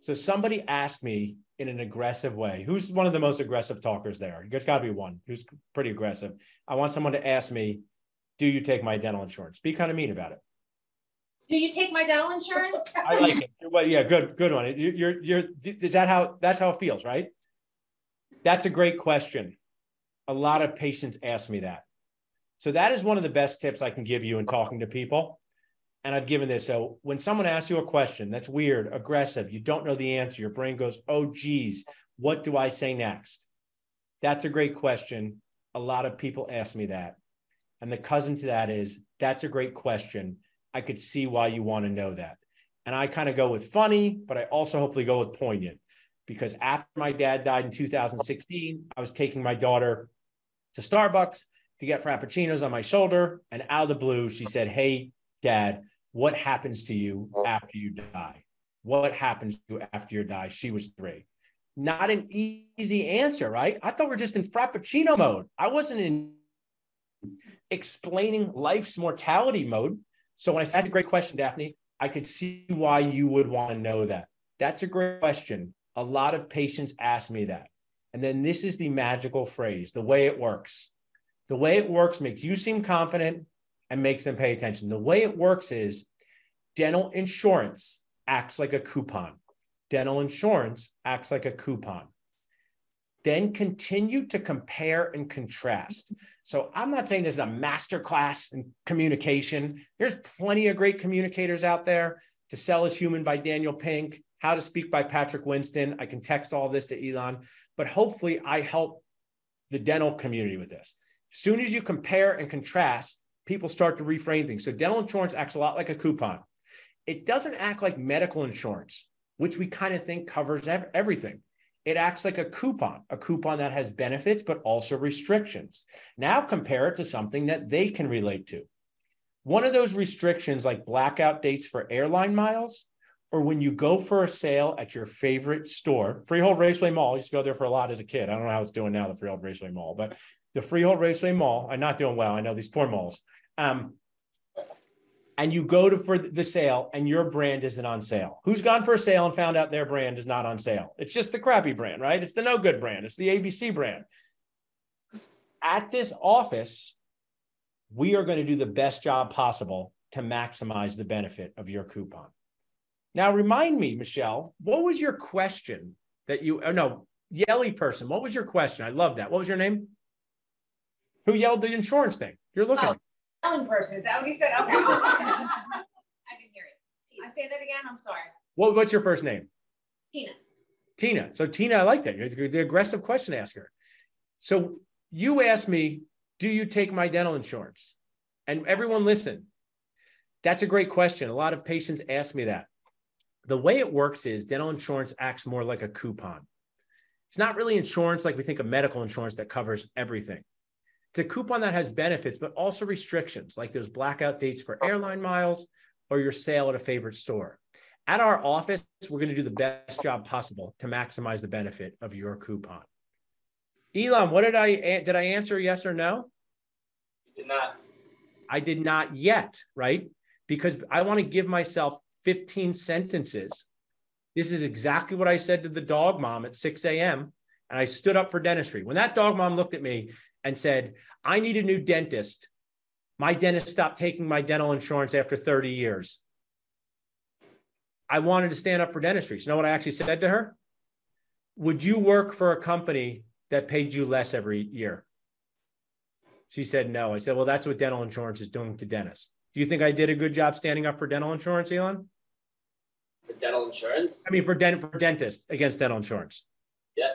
So somebody asked me in an aggressive way, who's one of the most aggressive talkers there? There's got to be one who's pretty aggressive. I want someone to ask me, do you take my dental insurance? Be kind of mean about it.
Do you take my dental insurance?
I like it. Well, yeah, good one. Is that's how it feels, right? That's a great question. A lot of patients ask me that. So that is one of the best tips I can give you in talking to people. And I've given this. So when someone asks you a question that's weird, aggressive, you don't know the answer, your brain goes, oh, geez, what do I say next? That's a great question. A lot of people ask me that. And the cousin to that is, that's a great question. I could see why you want to know that. And I kind of go with funny, but I also hopefully go with poignant. Because after my dad died in 2016, I was taking my daughter to Starbucks to get Frappuccinos on my shoulder. And out of the blue, she said, hey, Dad, what happens to you after you die? What happens to you after you die? She was 3. Not an easy answer, right? I thought we were just in Frappuccino mode. I wasn't in explaining life's mortality mode. So when I said, that's a great question, Daphne, I could see why you would want to know that. That's a great question. A lot of patients ask me that. And then this is the magical phrase, the way it works. The way it works makes you seem confident and makes them pay attention. The way it works is dental insurance acts like a coupon. Dental insurance acts like a coupon. Then continue to compare and contrast. So I'm not saying this is a masterclass in communication. There's plenty of great communicators out there. To Sell is Human by Daniel Pink, How to Speak by Patrick Winston. I can text all this to Elon, but hopefully I help the dental community with this. As soon as you compare and contrast, people start to reframe things. So dental insurance acts a lot like a coupon. It doesn't act like medical insurance, which we kind of think covers everything. It acts like a coupon that has benefits, but also restrictions. Now compare it to something that they can relate to. One of those restrictions, like blackout dates for airline miles, or when you go for a sale at your favorite store, Freehold Raceway Mall, I used to go there for a lot as a kid. I don't know how it's doing now, the Freehold Raceway Mall, but the Freehold Raceway Mall, I'm not doing well. I know these poor malls. And you go for the sale and your brand isn't on sale. Who's gone for a sale and found out their brand is not on sale? It's just the crappy brand, right? It's the no good brand. It's the ABC brand. At this office, we are going to do the best job possible to maximize the benefit of your coupon. Now, remind me, Michelle, what was your question that yelly person. What was your question? I love that. What was your name? Who yelled the insurance thing? You're looking.
Oh, yelling person. Is that what he said? Okay. I didn't hear it. I say that again. I'm sorry.
What's your first name?
Tina.
Tina. So Tina, I like that. You're the aggressive question asker. So you asked me, do you take my dental insurance? And everyone listen. That's a great question. A lot of patients ask me that. The way it works is dental insurance acts more like a coupon. It's not really insurance like we think of medical insurance that covers everything. It's a coupon that has benefits, but also restrictions, like those blackout dates for airline miles or your sale at a favorite store. At our office, we're going to do the best job possible to maximize the benefit of your coupon. Elon, what did I answer yes or no?
You did not.
I did not yet, right? Because I want to give myself 15 sentences. This is exactly what I said to the dog mom at 6 a.m. And I stood up for dentistry. When that dog mom looked at me and said, I need a new dentist, my dentist stopped taking my dental insurance after 30 years. I wanted to stand up for dentistry. So you know what I actually said to her? would you work for a company that paid you less every year? She said, no. I said, well, that's what dental insurance is doing to dentists. Do you think I did a good job standing up for dental insurance, Elon?
For dental insurance?
I mean, for dentists against dental insurance.
Yeah.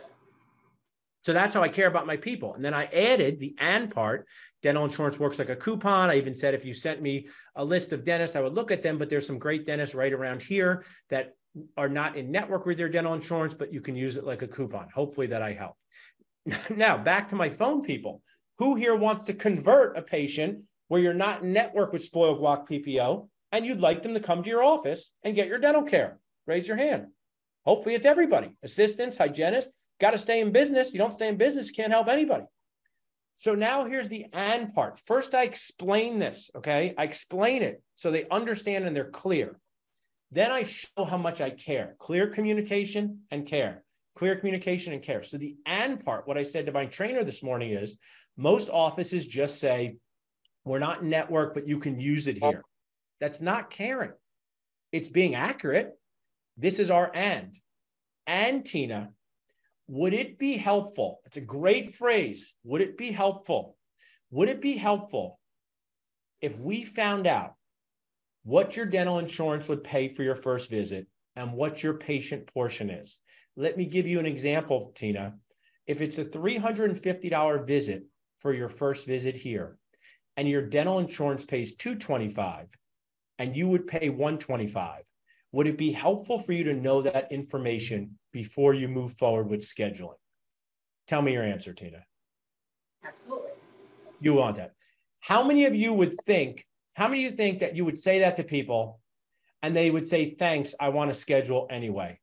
So that's how I care about my people. And then I added the and part. Dental insurance works like a coupon. I even said, if you sent me a list of dentists, I would look at them, but there's some great dentists right around here that are not in network with their dental insurance, but you can use it like a coupon. Hopefully that I help. Now, back to my phone people. Who here wants to convert a patient where you're not in network with Spoiled Guac PPO and you'd like them to come to your office and get your dental care? Raise your hand. Hopefully it's everybody. Assistants, hygienists, got to stay in business. You don't stay in business, you can't help anybody. So now here's the and part. First, I explain this, okay? I explain it so they understand and they're clear. Then I show how much I care. Clear communication and care. Clear communication and care. So the and part, what I said to my trainer this morning is, most offices just say, we're not in network, but you can use it here. That's not caring. It's being accurate. This is our and. And Tina, would it be helpful? It's a great phrase. Would it be helpful? Would it be helpful if we found out what your dental insurance would pay for your first visit and what your patient portion is? Let me give you an example, Tina. If it's a $350 visit for your first visit here, and your dental insurance pays $225, and you would pay $125, would it be helpful for you to know that information before you move forward with scheduling? Tell me your answer, Tina.
Absolutely.
You want that. How many of you think that you would say that to people and they would say, thanks, I want to schedule anyway.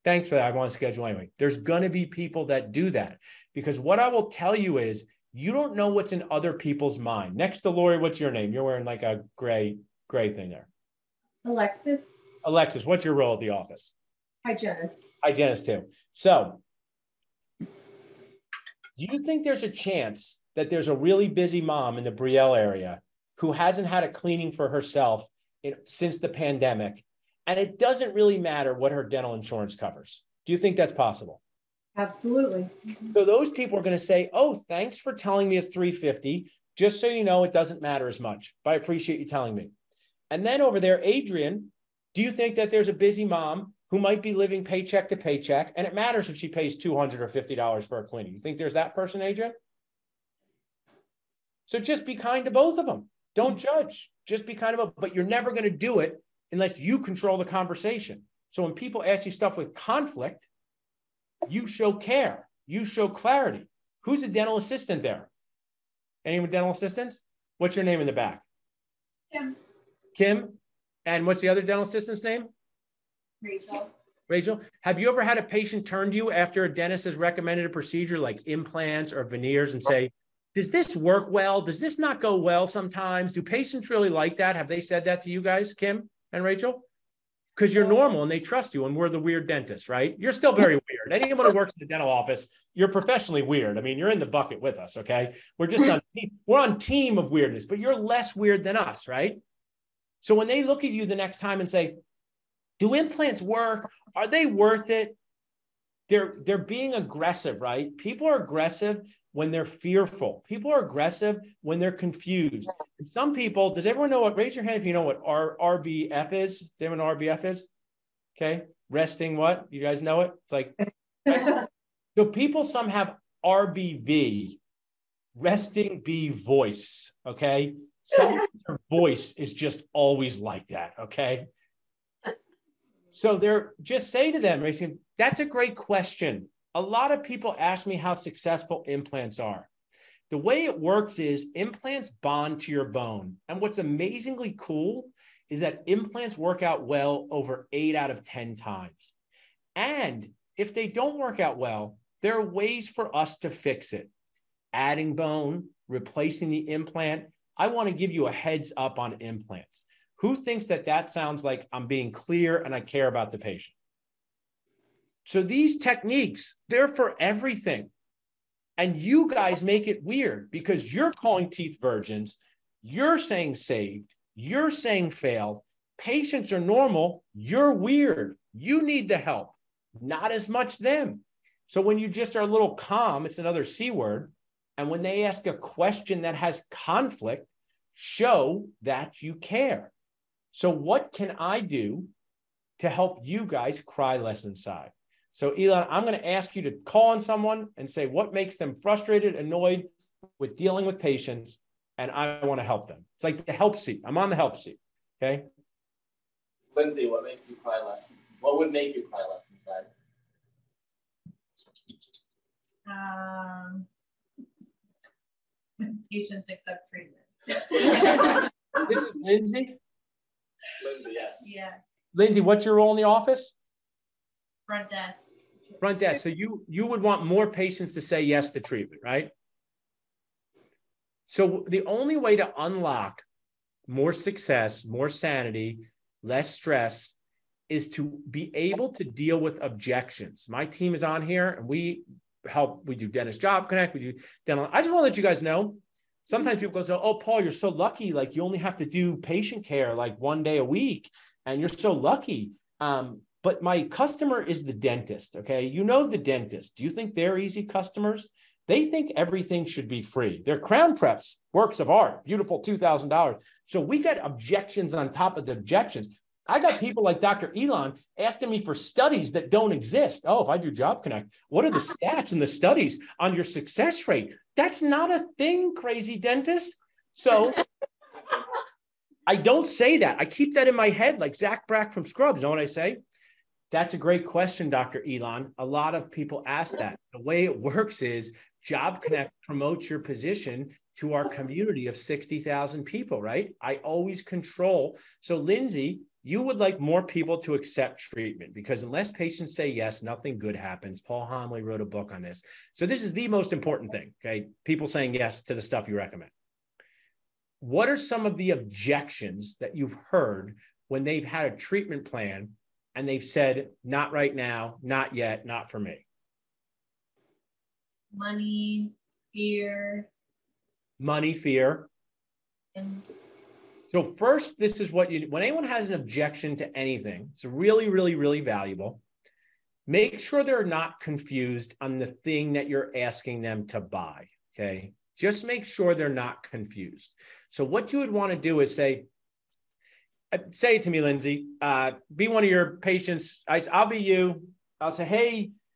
Thanks for that. I want to schedule anyway. There's going to be people that do that, because what I will tell you is you don't know what's in other people's mind. Next to Lori, what's your name? You're wearing like a gray thing there.
Alexis.
Alexis, what's your role at the office?
Hygienist.
Hygienist too. So do you think there's a chance that there's a really busy mom in the Brielle area who hasn't had a cleaning for herself since the pandemic, and it doesn't really matter what her dental insurance covers? Do you think that's possible?
Absolutely.
So those people are going to say, oh, thanks for telling me it's $350. Just so you know, it doesn't matter as much, but I appreciate you telling me. And then over there, Adrian, do you think that there's a busy mom who might be living paycheck to paycheck, and it matters if she pays $200 or $50 for a cleaning? You think there's that person, Adrian? So just be kind to both of them. Don't judge. Just be kind of them. But you're never going to do it unless you control the conversation. So when people ask you stuff with conflict, you show care. You show clarity. Who's a dental assistant there? Anyone dental assistants? What's your name in the back?
Kim.
Kim. And what's the other dental assistant's name?
Rachel.
Rachel. Have you ever had a patient turn to you after a dentist has recommended a procedure like implants or veneers and say, does this work well? Does this not go well sometimes? Do patients really like that? Have they said that to you guys, Kim and Rachel? Because you're normal and they trust you, and we're the weird dentists, right? You're still very weird. Anyone who works in the dental office, you're professionally weird. I mean, you're in the bucket with us, okay? We're just on team. We're on team of weirdness, but you're less weird than us, right? So when they look at you the next time and say, do implants work? Are they worth it? They're being aggressive, right? People are aggressive when they're fearful. People are aggressive when they're confused. And some people, does everyone know what, raise your hand if you know what RBF is? Does anyone know what RBF is? Okay. Resting what? You guys know it? It's like, so people, some have RBV, resting B voice. Okay. Some voice is just always like that. Okay. So they're just say to them, that's a great question. A lot of people ask me how successful implants are. The way it works is implants bond to your bone. And what's amazingly cool is that implants work out well over 8 out of 10 times. And if they don't work out well, there are ways for us to fix it. Adding bone, replacing the implant. I want to give you a heads up on implants. Who thinks that that sounds like I'm being clear and I care about the patient? So these techniques, they're for everything. And you guys make it weird because you're calling teeth virgins. You're saying saved. You're saying failed. Patients are normal. You're weird. You need the help, not as much them. So when you just are a little calm, it's another C word. And when they ask a question that has conflict, show that you care. So what can I do to help you guys cry less inside? So Elon, I'm going to ask you to call on someone and say what makes them frustrated, annoyed with dealing with patients, and I want to help them. It's like the help seat. I'm on the help seat. Okay.
Lindsay, what makes you cry less? What would make you cry less inside?
Patients accept treatment.
This is Lindsay.
Lindsay, yes.
Yeah.
Lindsay, what's your role in the office?
Front desk.
Front desk. So you would want more patients to say yes to treatment, right? So the only way to unlock more success, more sanity, less stress is to be able to deal with objections. My team is on here and we do Dentist Job Connect, we do dental. I just want to let you guys know, sometimes people go, oh, Paul, you're so lucky. Like you only have to do patient care like 1 day a week and you're so lucky. But my customer is the dentist, okay? You know the dentist. Do you think they're easy customers? They think everything should be free. They're crown preps, works of art, beautiful $2,000. So we got objections on top of the objections. I got people like Dr. Elon asking me for studies that don't exist. Oh, if I do Job Connect, what are the stats and the studies on your success rate? That's not a thing, crazy dentist. So I don't say that. I keep that in my head like Zach Brack from Scrubs. You know what I say? That's a great question, Dr. Elon. A lot of people ask that. The way it works is Job Connect promotes your position to our community of 60,000 people, right? I always control. So Lindsay, you would like more people to accept treatment because unless patients say yes, nothing good happens. Paul Homley wrote a book on this. So this is the most important thing, okay? People saying yes to the stuff you recommend. What are some of the objections that you've heard when they've had a treatment plan and they've said, not right now, not yet, not for me?
Money, fear.
Money, fear. So first, this is what when anyone has an objection to anything, it's really, really, really valuable. Make sure they're not confused on the thing that you're asking them to buy, okay? Just make sure they're not confused. So what you would want to do is say it to me, Lindsay, be one of your patients. I'll be you. I'll say,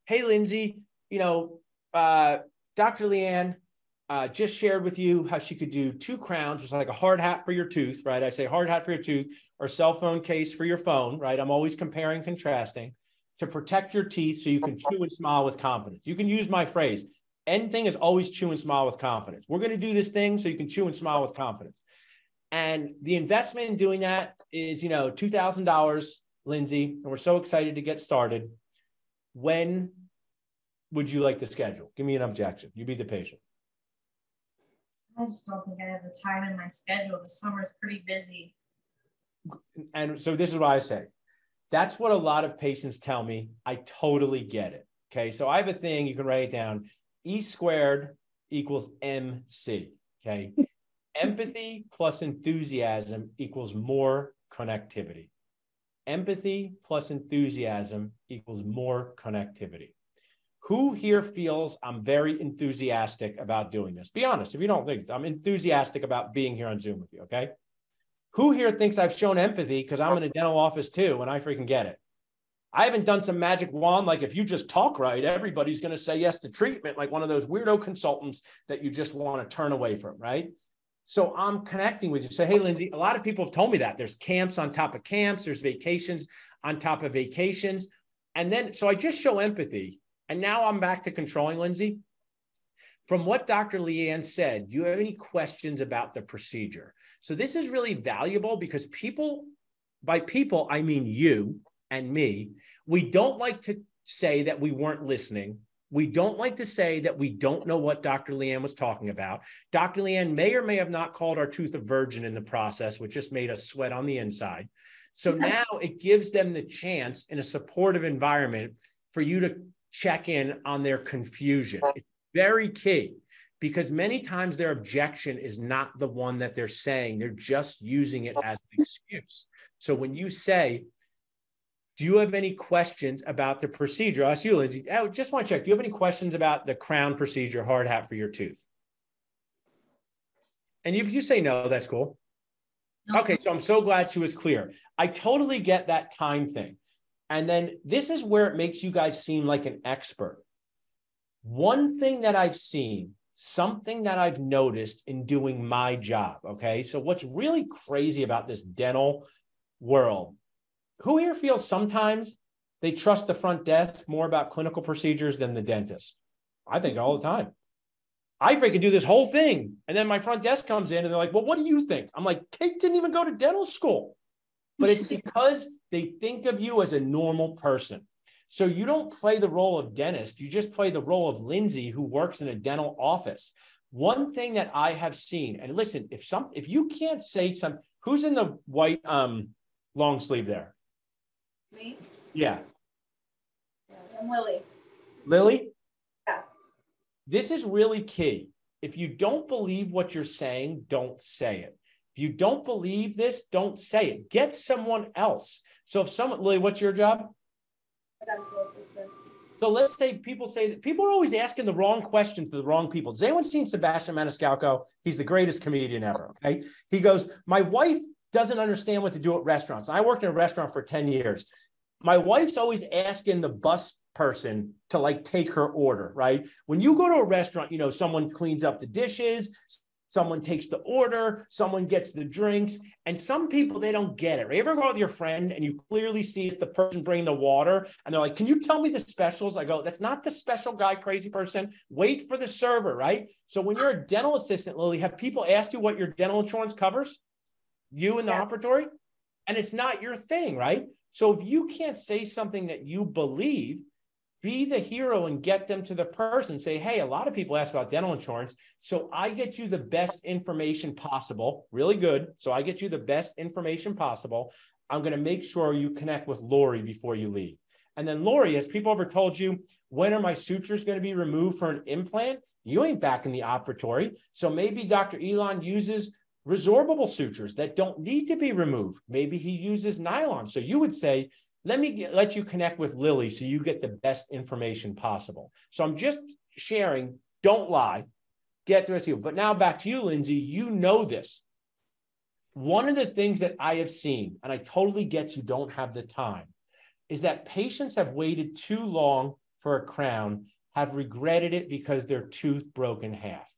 hey, Lindsay, Dr. Leanne just shared with you how she could do 2 crowns, which is like a hard hat for your tooth, right? I say hard hat for your tooth or cell phone case for your phone, right? I'm always comparing, contrasting to protect your teeth so you can chew and smile with confidence. You can use my phrase. End thing is always chew and smile with confidence. We're going to do this thing so you can chew and smile with confidence. And the investment in doing that is, $2,000, Lindsay, and we're so excited to get started. When would you like to schedule? Give me an objection. You be the patient.
I just don't think I have the time in my schedule. The summer's pretty busy.
And so this is what I say. That's what a lot of patients tell me. I totally get it. Okay. So I have a thing, you can write it down. E squared equals MC. Okay. Empathy plus enthusiasm equals more connectivity. Empathy plus enthusiasm equals more connectivity. Who here feels I'm very enthusiastic about doing this? Be honest. If you don't think I'm enthusiastic about being here on Zoom with you, okay? Who here thinks I've shown empathy because I'm in a dental office too and I freaking get it? I haven't done some magic wand like if you just talk right, everybody's going to say yes to treatment like one of those weirdo consultants that you just want to turn away from, right? So I'm connecting with you. So, hey, Lindsay, a lot of people have told me that. There's camps on top of camps. There's vacations on top of vacations. And then, so I just show empathy. And now I'm back to controlling, Lindsay. From what Dr. Leanne said, do you have any questions about the procedure? So this is really valuable because people, by people, I mean you and me, we don't like to say that we weren't listening. We don't like to say that we don't know what Dr. Leanne was talking about. Dr. Leanne may or may have not called our tooth a virgin in the process, which just made us sweat on the inside. So now it gives them the chance in a supportive environment for you to check in on their confusion. It's very key because many times their objection is not the one that they're saying. They're just using it as an excuse. So when you say, Do you have any questions about the procedure? I'll ask you, Lindsay. I just want to check. Do you have any questions about the crown procedure, hard hat for your tooth? And if you say no, that's cool. No. Okay, so I'm so glad she was clear. I totally get that time thing. And then this is where it makes you guys seem like an expert. One thing that I've seen, something that I've noticed in doing my job, okay? So what's really crazy about this dental world, who here feels sometimes they trust the front desk more about clinical procedures than the dentist? I think all the time. I freaking do this whole thing. And then my front desk comes in and they're like, well, what do you think? I'm like, Kate didn't even go to dental school. But it's because they think of you as a normal person. So you don't play the role of dentist. You just play the role of Lindsay, who works in a dental office. One thing that I have seen, and listen, if you can't say something, who's in the white long sleeve there?
Me?
Yeah.
I'm Lily.
Lily?
Yes.
This is really key. If you don't believe what you're saying, don't say it. If you don't believe this, don't say it. Get someone else. So if someone, Lily, what's your job?
Dental assistant.
So let's say people are always asking the wrong question to the wrong people. Has anyone seen Sebastian Maniscalco? He's the greatest comedian ever, okay? He goes, my wife doesn't understand what to do at restaurants. I worked in a restaurant for 10 years. My wife's always asking the bus person to like take her order, right? When you go to a restaurant, you know, someone cleans up the dishes, someone takes the order, someone gets the drinks, and some people, they don't get it. Right? You ever go with your friend and you clearly see it's the person bringing the water and they're like, can you tell me the specials? I go, that's not the special guy, crazy person. Wait for the server, right? So when you're a dental assistant, Lily, have people ask you what your dental insurance covers? You in the operatory? And it's not your thing, right? So if you can't say something that you believe, be the hero and get them to the person. Say, hey, a lot of people ask about dental insurance. So I get you the best information possible. Really good. So I get you the best information possible. I'm going to make sure you connect with Lori before you leave. And then Lori, has people ever told you, when are my sutures going to be removed for an implant? You ain't back in the operatory. So maybe Dr. Elon uses resorbable sutures that don't need to be removed. Maybe he uses nylon. So you would say, let you connect with Lily so you get the best information possible. So I'm just sharing, don't lie, get the rest of you. But now back to you, Lindsay, you know this. One of the things that I have seen, and I totally get you don't have the time, is that patients have waited too long for a crown, have regretted it because their tooth broke in half.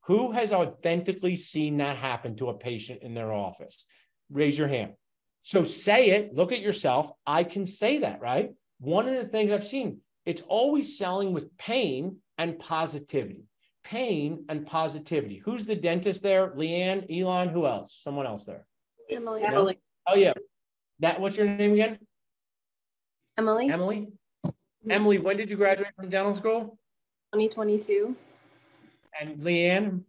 Who has authentically seen that happen to a patient in their office? Raise your hand. So say it, look at yourself. I can say that, right? One of the things I've seen, it's always selling with pain and positivity. Pain and positivity. Who's the dentist there? Leanne, Elon, who else? Someone else there?
Emily.
No?
Emily.
Oh, yeah. What's your name again?
Emily.
Emily? Emily, when did you graduate from dental school?
2022.
And Leanne?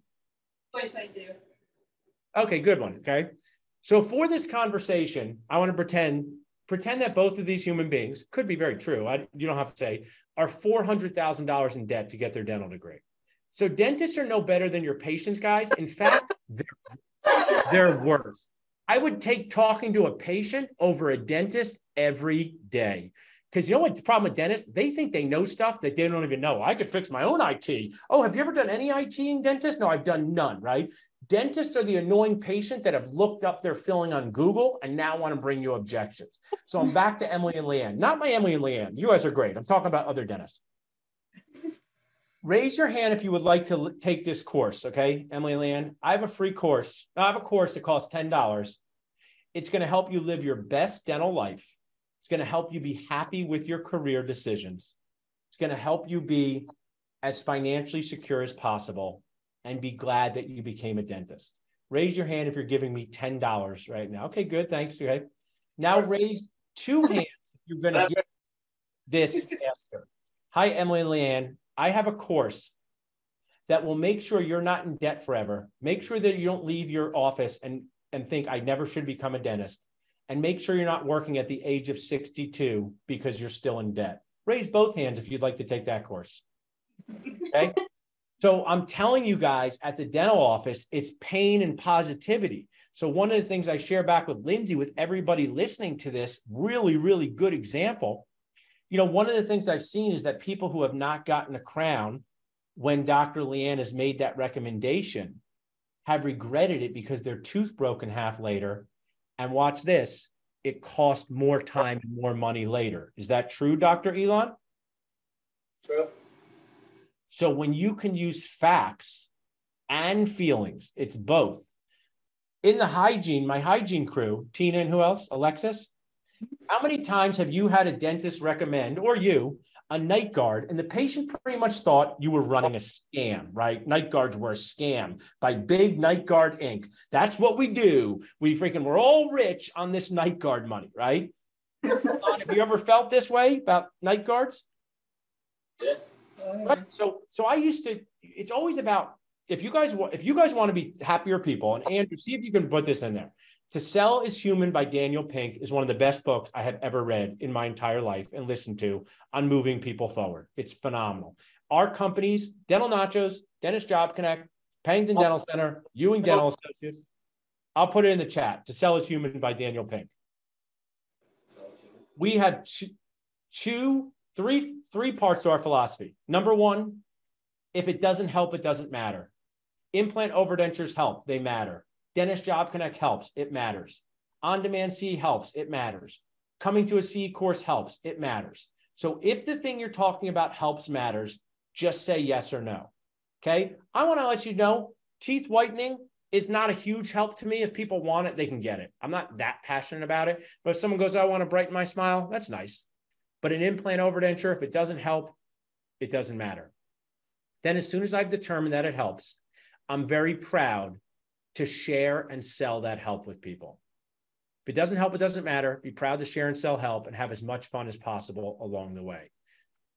2022.
Okay, good one. Okay. So for this conversation, I want to pretend that both of these human beings, could be very true, you don't have to say, are $400,000 in debt to get their dental degree. So dentists are no better than your patients, guys. In fact, they're worse. I would take talking to a patient over a dentist every day. Because you know what the problem with dentists? They think they know stuff that they don't even know. I could fix my own IT. Oh, have you ever done any IT in dentist? No, I've done none, right? Dentists are the annoying patient that have looked up their filling on Google and now want to bring you objections. So I'm back to Emily and Leanne. Not my Emily and Leanne. You guys are great. I'm talking about other dentists. Raise your hand if you would like to take this course, okay? Emily and Leanne, I have a free course. I have a course that costs $10. It's going to help you live your best dental life. It's going to help you be happy with your career decisions. It's going to help you be as financially secure as possible and be glad that you became a dentist. Raise your hand if you're giving me $10 right now. Okay, good. Thanks. Okay. Now raise 2 hands if you're going to get this faster. Hi, Emily and Leanne. I have a course that will make sure you're not in debt forever. Make sure that you don't leave your office and think I never should become a dentist. And make sure you're not working at the age of 62 because you're still in debt. Raise both hands if you'd like to take that course. Okay. So I'm telling you guys at the dental office, it's pain and positivity. So one of the things I share back with Lindsay, with everybody listening to this, really, really good example. You know, one of the things I've seen is that people who have not gotten a crown when Dr. Leanne has made that recommendation have regretted it because their tooth broke in half later. And watch this, it cost more time and more money later. Is that true, Dr. Elon?
True.
So when you can use facts and feelings, it's both. In the hygiene, my hygiene crew, Tina and who else? Alexis? How many times have you had a dentist recommend, or you, a night guard, and the patient pretty much thought you were running a scam, right? Night guards were a scam by Big Night Guard Inc. That's what we do. We're all rich on this night guard money, right? Have you ever felt this way about night guards?
Yeah.
Right. So I used to, it's always about, if you guys want to be happier people, and Andrew, see if you can put this in there. To Sell is Human by Daniel Pink is one of the best books I have ever read in my entire life and listened to on moving people forward. It's phenomenal. Our companies, Dental Nachos, Dentist Job Connect, Pennington Dental Center, Ewing Dental Associates. I'll put it in the chat. To Sell is Human by Daniel Pink. We have three parts to our philosophy. Number one, if it doesn't help, it doesn't matter. Implant overdentures help, they matter. Dentist Job Connect helps, it matters. On-demand CE helps, it matters. Coming to a CE course helps, it matters. So if the thing you're talking about helps, matters, just say yes or no. Okay? I want to let you know, teeth whitening is not a huge help to me. If people want it, they can get it. I'm not that passionate about it. But if someone goes, I want to brighten my smile, that's nice. But an implant overdenture, if it doesn't help, it doesn't matter. Then as soon as I've determined that it helps, I'm very proud to share and sell that help with people. If it doesn't help, it doesn't matter. Be proud to share and sell help and have as much fun as possible along the way.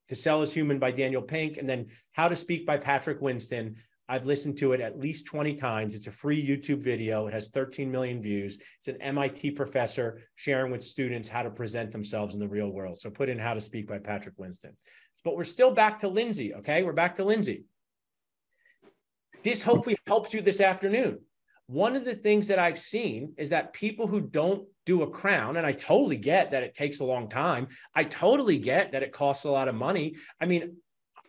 To Sell is Human by Daniel Pink, and then How to Speak by Patrick Winston. I've listened to it at least 20 times. It's a free YouTube video. It has 13 million views. It's an MIT professor sharing with students how to present themselves in the real world. So put in How to Speak by Patrick Winston. But we're still back to Lindsay, okay? We're back to Lindsay. This hopefully helps you this afternoon. One of the things that I've seen is that people who don't do a crown, and I totally get that it takes a long time. I totally get that it costs a lot of money. I mean,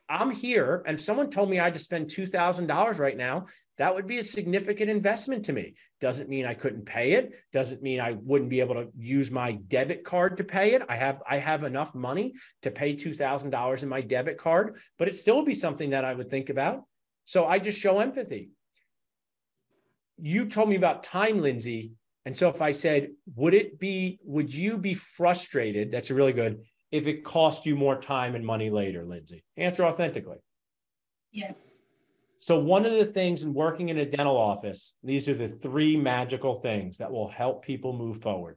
I'm here and someone told me I had to spend $2,000 right now. That would be a significant investment to me. Doesn't mean I couldn't pay it. Doesn't mean I wouldn't be able to use my debit card to pay it. I have enough money to pay $2,000 in my debit card, but it still would be something that I would think about. So I just show empathy. You told me about time, Lindsay. And so if I said, would you be frustrated? That's a really good, if it cost you more time and money later, Lindsay? Answer authentically.
Yes.
So one of the things in working in a dental office, these are the three magical things that will help people move forward.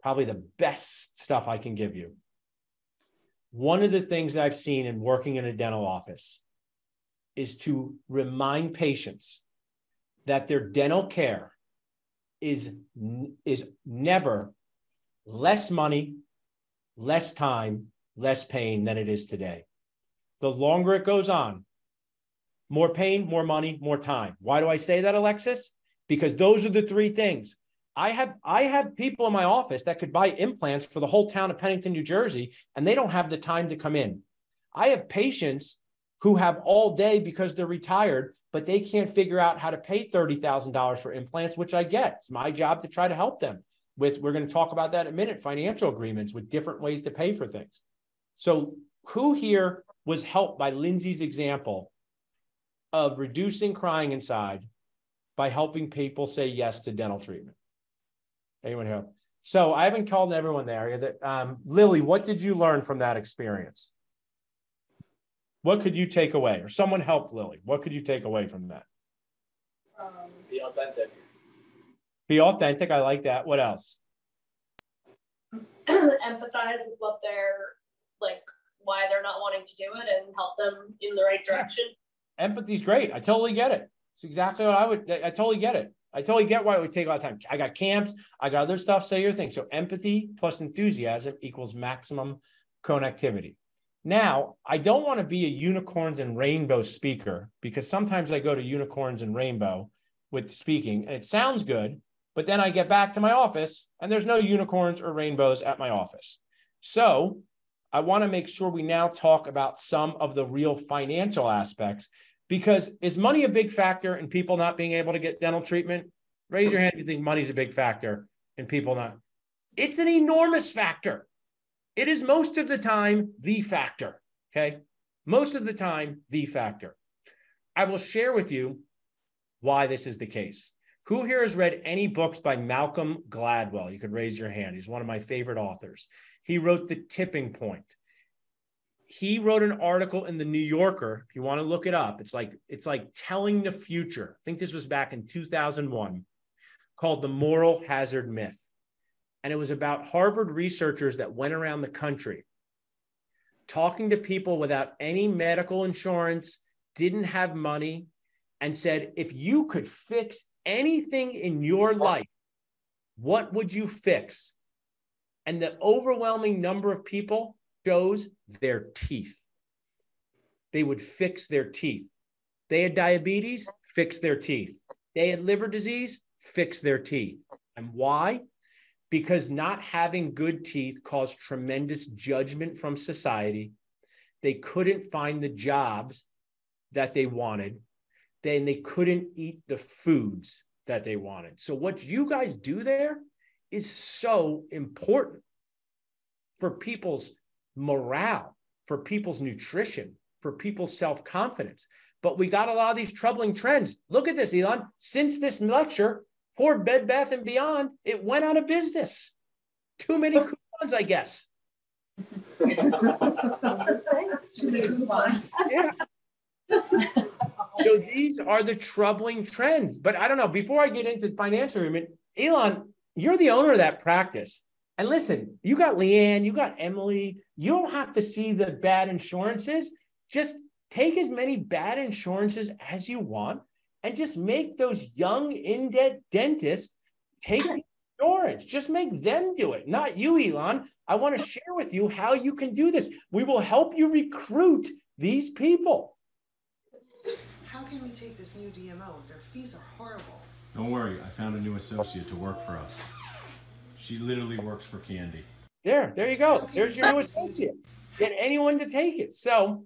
Probably the best stuff I can give you. One of the things that I've seen in working in a dental office is to remind patients that their dental care is never less money, less time, less pain than it is today. The longer it goes on, more pain, more money, more time. Why do I say that, Alexis? Because those are the three things. I have people in my office that could buy implants for the whole town of Pennington, New Jersey, and they don't have the time to come in. I have patients who have all day because they're retired, but they can't figure out how to pay $30,000 for implants, which I get. It's my job to try to help them with, we're going to talk about that in a minute, financial agreements with different ways to pay for things. So who here was helped by Lindsay's example of reducing crying inside by helping people say yes to dental treatment? Anyone here? So I haven't called everyone there. Lily, what did you learn from that experience? What could you take away? Or someone helped Lily. What could you take away from that?
Be authentic.
Be authentic. I like that. What else?
Empathize with what they're like, why they're not wanting to do it, and help them in the right direction. Empathy
is great. I totally get it. It's exactly what I totally get it. I totally get why it would take a lot of time. I got camps. I got other stuff. Say your thing. So empathy plus enthusiasm equals maximum connectivity. Now, I don't want to be a unicorns and rainbow speaker because sometimes I go to unicorns and rainbow with speaking and it sounds good, but then I get back to my office and there's no unicorns or rainbows at my office. So I want to make sure we now talk about some of the real financial aspects, because is money a big factor in people not being able to get dental treatment? Raise your hand if you think money's a big factor in people not. It's an enormous factor. It is most of the time the factor, okay? Most of the time, the factor. I will share with you why this is the case. Who here has read any books by Malcolm Gladwell? You could raise your hand. He's one of my favorite authors. He wrote The Tipping Point. He wrote an article in the New Yorker. If you want to look it up, it's like telling the future. I think this was back in 2001, called The Moral Hazard Myth. And it was about Harvard researchers that went around the country talking to people without any medical insurance, didn't have money, and said, if you could fix anything in your life, what would you fix? And the overwhelming number of people chose their teeth. They would fix their teeth. They had diabetes, fix their teeth. They had liver disease, fix their teeth. And why? Because not having good teeth caused tremendous judgment from society. They couldn't find the jobs that they wanted. Then they couldn't eat the foods that they wanted. So what you guys do there is so important for people's morale, for people's nutrition, for people's self-confidence. But we got a lot of these troubling trends. Look at this, Elon. Since this lecture, poor Bed Bath & Beyond, it went out of business. Too many coupons, I guess.
Too many coupons.
Yeah. So these are the troubling trends. But I don't know, before I get into financial agreement, Elon, you're the owner of that practice. And listen, you got Leanne, you got Emily. You don't have to see the bad insurances. Just take as many bad insurances as you want and just make those young in-debt dentists take the insurance. Just make them do it, not you, Elon. I want to share with you how you can do this. We will help you recruit these people.
How can we take this new DMO? Their fees are horrible.
Don't worry, I found a new associate to work for us. She literally works for Candy.
There you go. There's your new associate. Get anyone to take it. So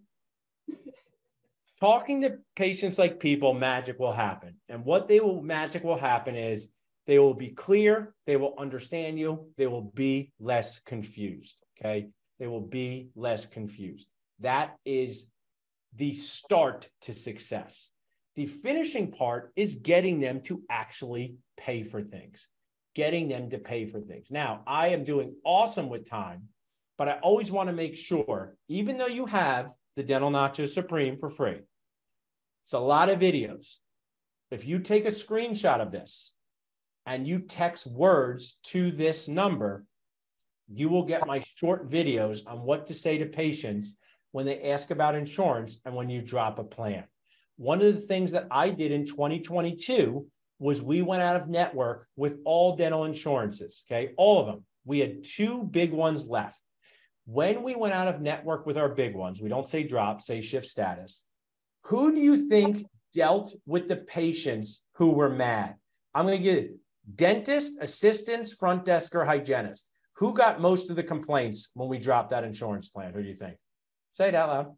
talking to patients like people, magic will happen. And what magic will happen is they will be clear, they will understand you, they will be less confused, okay? They will be less confused. That is the start to success. The finishing part is getting them to actually pay for things, getting them to pay for things. Now, I am doing awesome with time, but I always want to make sure, even though you have the Dental Nacho Supreme for free, it's a lot of videos. If you take a screenshot of this and you text words to this number, you will get my short videos on what to say to patients when they ask about insurance and when you drop a plan. One of the things that I did in 2022 was we went out of network with all dental insurances, okay? All of them. We had 2 big ones left. When we went out of network with our big ones, we don't say drop, say shift status. Who do you think dealt with the patients who were mad? I'm going to give it dentist, assistants, front desk, or hygienist. Who got most of the complaints when we dropped that insurance plan? Who do you think? Say it out loud.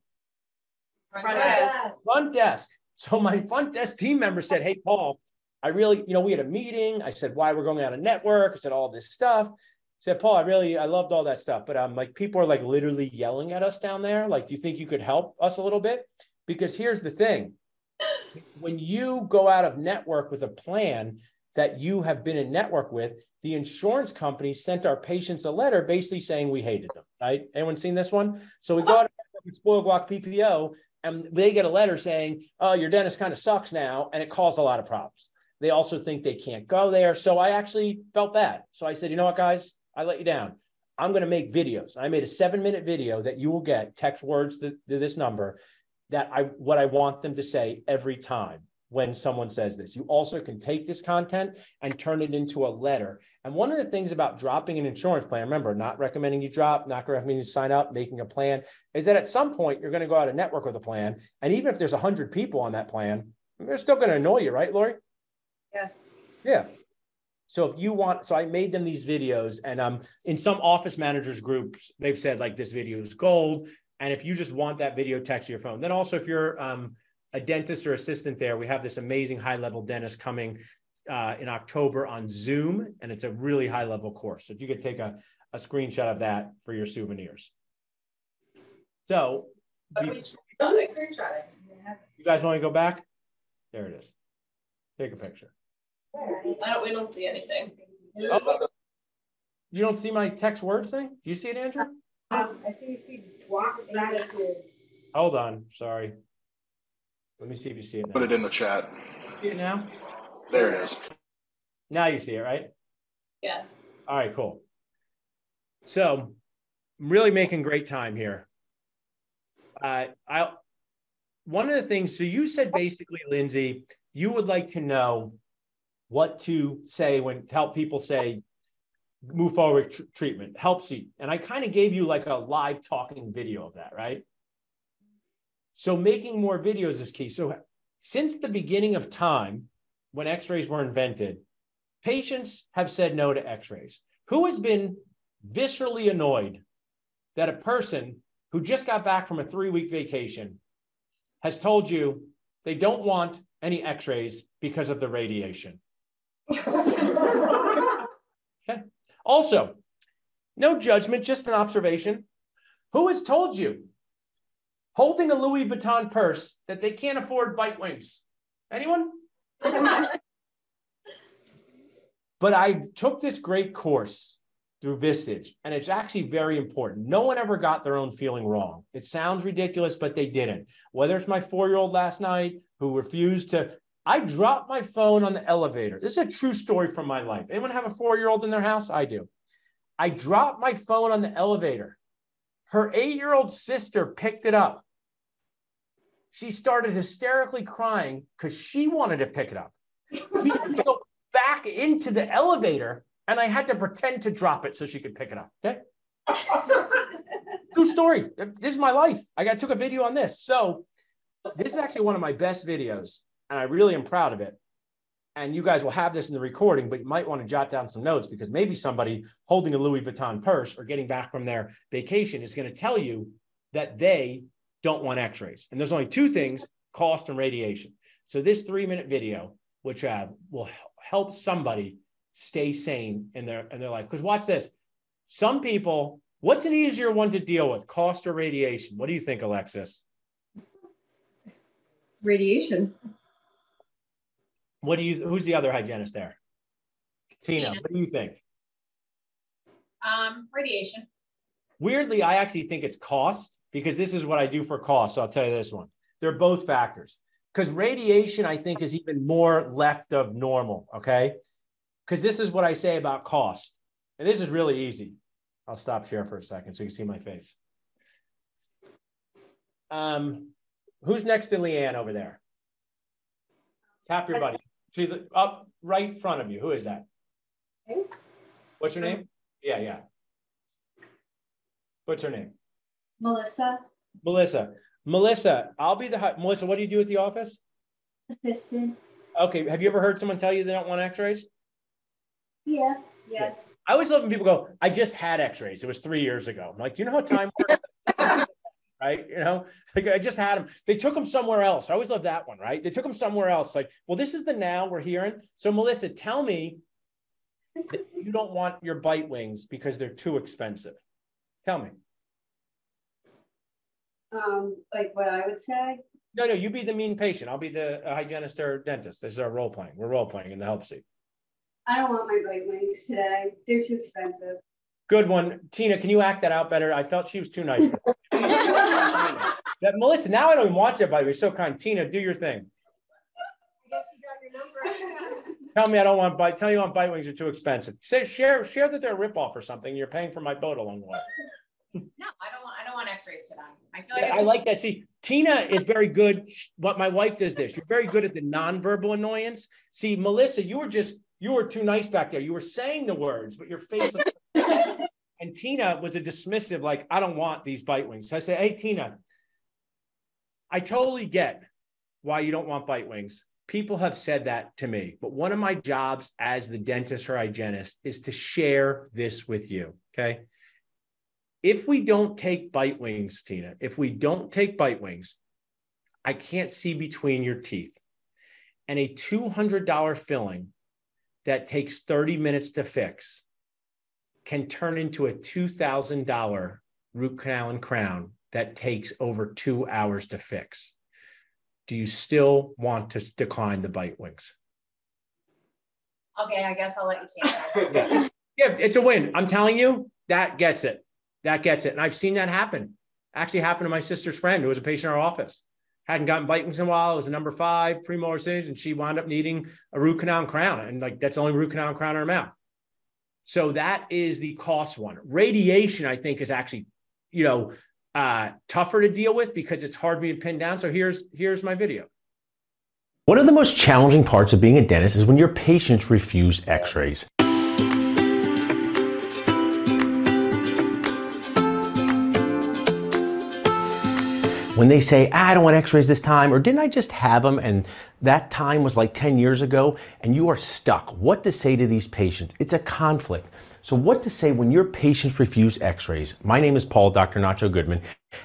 Front desk.
Front desk. So my front desk team member said, hey, Paul, I really, we had a meeting. I said, why we're going out of network. I said, all this stuff. I said, Paul, I loved all that stuff. But like, people are like literally yelling at us down there. Like, do you think you could help us a little bit? Because here's the thing. When you go out of network with a plan that you have been in network with, the insurance company sent our patients a letter basically saying we hated them, right? Anyone seen this one? So we go out of network with Spoil Guac PPO, and they get a letter saying, oh, your dentist kind of sucks now, and it caused a lot of problems. They also think they can't go there. So I actually felt bad. So I said, you know what, guys? I let you down. I'm going to make videos. I made a 7-minute video that you will get, text words to this number, what I want them to say every time. when someone says this. You also can take this content and turn it into a letter. And one of the things about dropping an insurance plan, remember, not recommending you drop, not recommending you sign up, making a plan, is that at some point you're going to go out of network with a plan. And even if there's 100 people on that plan, they're still going to annoy you, right, Lori?
Yes.
Yeah. So if you want, so I made them these videos, and in some office managers groups, they've said like this video is gold. And if you just want that video, text your phone. Then also if you're a dentist or assistant there, we have this amazing high-level dentist coming in October on Zoom, and it's a really high-level course. So if you could take a screenshot of that for your souvenirs. So you guys want to go back? There it is. Take a picture.
We don't see anything.
Oh, you don't see my text words thing? Do you see it, Andrew?
I see walk gratitude.
Hold on. Sorry. Let me see if you see it now.
Put it in the chat.
See it now?
There it is.
Now you see it, right?
Yeah.
All right, cool. So I'm really making great time here. One of the things, so you said basically, Lindsay, you would like to know what to say when to help people say, move forward with treatment, help seek. And I kind of gave you like a live talking video of that, right? So making more videos is key. So since the beginning of time, when x-rays were invented, patients have said no to x-rays. Who has been viscerally annoyed that a person who just got back from a 3-week vacation has told you they don't want any x-rays because of the radiation? Okay. Also, no judgment, just an observation. Who has told you, holding a Louis Vuitton purse, that they can't afford bite wings? Anyone? But I took this great course through Vistage, and it's actually very important. No one ever got their own feeling wrong. It sounds ridiculous, but they didn't. Whether it's my 4-year-old last night who refused to, I dropped my phone on the elevator. This is a true story from my life. Anyone have a 4-year-old in their house? I do. I dropped my phone on the elevator. Her 8-year-old sister picked it up. She started hysterically crying because she wanted to pick it up. We had to go back into the elevator, and I had to pretend to drop it so she could pick it up. Okay. True story. This is my life. I took a video on this. So this is actually one of my best videos, and I really am proud of it. And you guys will have this in the recording, but you might want to jot down some notes, because maybe somebody holding a Louis Vuitton purse or getting back from their vacation is going to tell you that they don't want x-rays. And there's only 2 things, cost and radiation. So this 3-minute video, which will help somebody stay sane in their life. Because watch this. Some people, what's an easier one to deal with, cost or radiation? What do you think, Alexis?
Radiation.
Who's the other hygienist there? Tina, what do you think?
Radiation.
Weirdly, I actually think it's cost, because this is what I do for cost. So I'll tell you this one. They're both factors. Because radiation, I think, is even more left of normal, okay? Because this is what I say about cost. And this is really easy. I'll stop share for a second so you can see my face. Who's next to Leanne over there? Tap your buddy. To the up right in front of you. Who is that? What's your name? Yeah. What's her name?
Melissa.
Melissa, I'll be Melissa, what do you do at the office?
Assistant.
Okay. Have you ever heard someone tell you they don't want x-rays?
Yeah. Yes.
I always love when people go, I just had x-rays. It was 3 years ago. I'm like, you know how time works? Right? You know, like I just had them. They took them somewhere else. I always love that one, right? They took them somewhere else. Like, well, this is the now we're hearing. So Melissa, tell me that you don't want your bite wings because they're too expensive. Tell me.
Like what I would say?
No, you be the mean patient. I'll be the hygienist or dentist. This is our role playing. We're role playing in the help seat.
I don't want my bite wings today. They're too expensive.
Good one. Tina, can you act that out better? I felt she was too nice. Melissa, now I don't even watch that, by the way. So kind. Tina, do your thing.
I guess you got your number.
Tell me I don't want bite. Tell you on bite wings are too expensive. Say share that they're a ripoff or something. You're paying for my boat along the way.
No, I don't want x-rays today. I feel like
I like that. See, Tina is very good, but my wife does this. You're very good at the nonverbal annoyance. See, Melissa, you were too nice back there. You were saying the words, but your face. And Tina was a dismissive, like, I don't want these bite wings. So I said, hey, Tina, I totally get why you don't want bite wings. People have said that to me, but one of my jobs as the dentist or hygienist is to share this with you, okay? If we don't take bite wings, Tina, if we don't take bite wings, I can't see between your teeth. And a $200 filling that takes 30 minutes to fix can turn into a $2,000 root canal and crown that takes over 2 hours to fix. Do you still want to decline the bite wings?
Okay, I guess I'll let you take that.
Yeah, it's a win. I'm telling you, that gets it. That gets it. And I've seen that happen. Actually happened to my sister's friend who was a patient in our office. Hadn't gotten bite wings in a while. It was a number 5 premolar stitch, and she wound up needing a root canal and crown. And like, that's the only root canal and crown in her mouth. So that is the cost one. Radiation, I think, is actually, tougher to deal with because it's hard for me to pin down. So here's my video.
One of the most challenging parts of being a dentist is when your patients refuse x-rays. When they say, I don't want x-rays this time, or didn't I just have them and that time was like 10 years ago, and you are stuck. What to say to these patients? It's a conflict. So what to say when your patients refuse x-rays? My name is Paul, Dr. Nacho Goodman,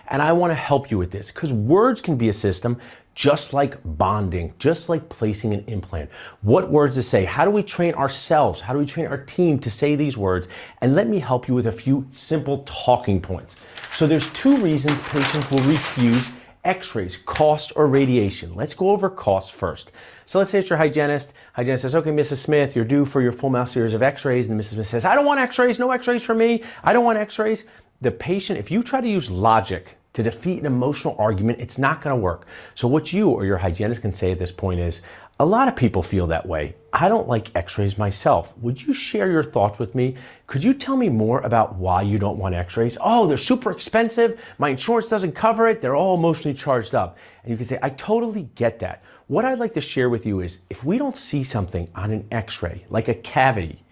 and I want to help you with this because words can be a system just like bonding, just like placing an implant. What words to say? How do we train ourselves? How do we train our team to say these words? And let me help you with a few simple talking points. So there's 2 reasons patients will refuse x-rays, cost or radiation. Let's go over cost first. So let's say it's your hygienist. Hygienist says, okay, Mrs. Smith, you're due for your full mouth series of x-rays. And Mrs. Smith says, I don't want x-rays, no x-rays for me. I don't want x-rays. The patient, if you try to use logic to defeat an emotional argument, it's not going to work. So what you or your hygienist can say at this point is, a lot of people feel that way. I don't like x-rays myself. Would you share your thoughts with me? Could you tell me more about why you don't want x-rays? Oh, they're super expensive. My insurance doesn't cover it. They're all emotionally charged up. And you can say, I totally get that. What I'd like to share with you is if we don't see something on an x-ray, like a cavity,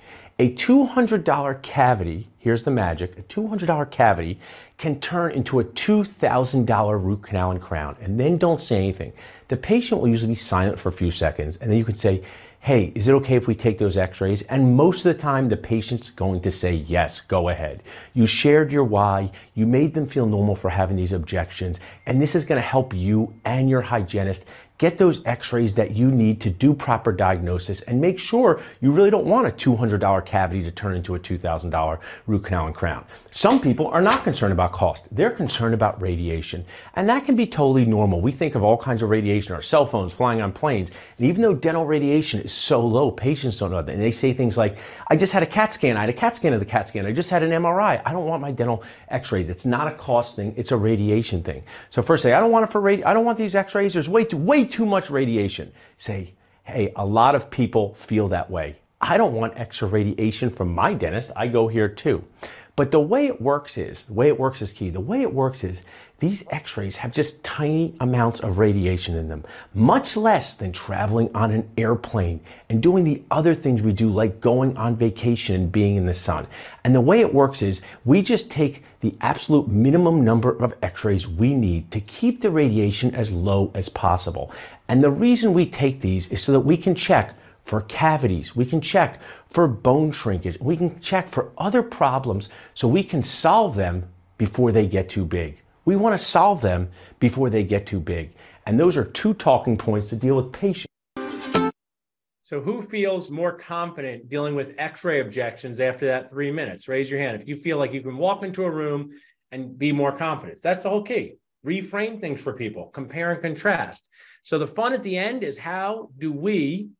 a $200 cavity, here's the magic, a $200 cavity can turn into a $2,000 root canal and crown. And then don't say anything. The patient will usually be silent for a few seconds, and then you can say, hey, is it okay if we take those x-rays? And most of the time, the patient's going to say, yes, go ahead. You shared your why, you made them feel normal for having these objections, and this is gonna help you and your hygienist get those x-rays that you need to do proper diagnosis and make sure you really don't want a $200 cavity to turn into a $2,000 root canal and crown. Some people are not concerned about cost. They're concerned about radiation. And that can be totally normal. We think of all kinds of radiation, our cell phones, flying on planes. And even though dental radiation is so low, patients don't know that. And they say things like, I just had a CAT scan. I had a CAT scan of the CAT scan. I just had an MRI. I don't want my dental x-rays. It's not a cost thing. It's a radiation thing. So first say, I don't want it for I don't want these x-rays. There's way too much radiation. Say, hey, a lot of people feel that way. I don't want extra radiation from my dentist. I go here too. But the way it works is key. The way it works is these x-rays have just tiny amounts of radiation in them, much less than traveling on an airplane and doing the other things we do, like going on vacation and being in the sun. And the way it works is we just take the absolute minimum number of x-rays we need to keep the radiation as low as possible. And the reason we take these is so that we can check for cavities, we can check for bone shrinkage, we can check for other problems so we can solve them before they get too big. We want to solve them before they get too big. And those are 2 talking points to deal with patients.
So who feels more confident dealing with x-ray objections after that 3 minutes? Raise your hand if you feel like you can walk into a room and be more confident. That's the whole key. Reframe things for people, compare and contrast. So the fun at the end is, how do we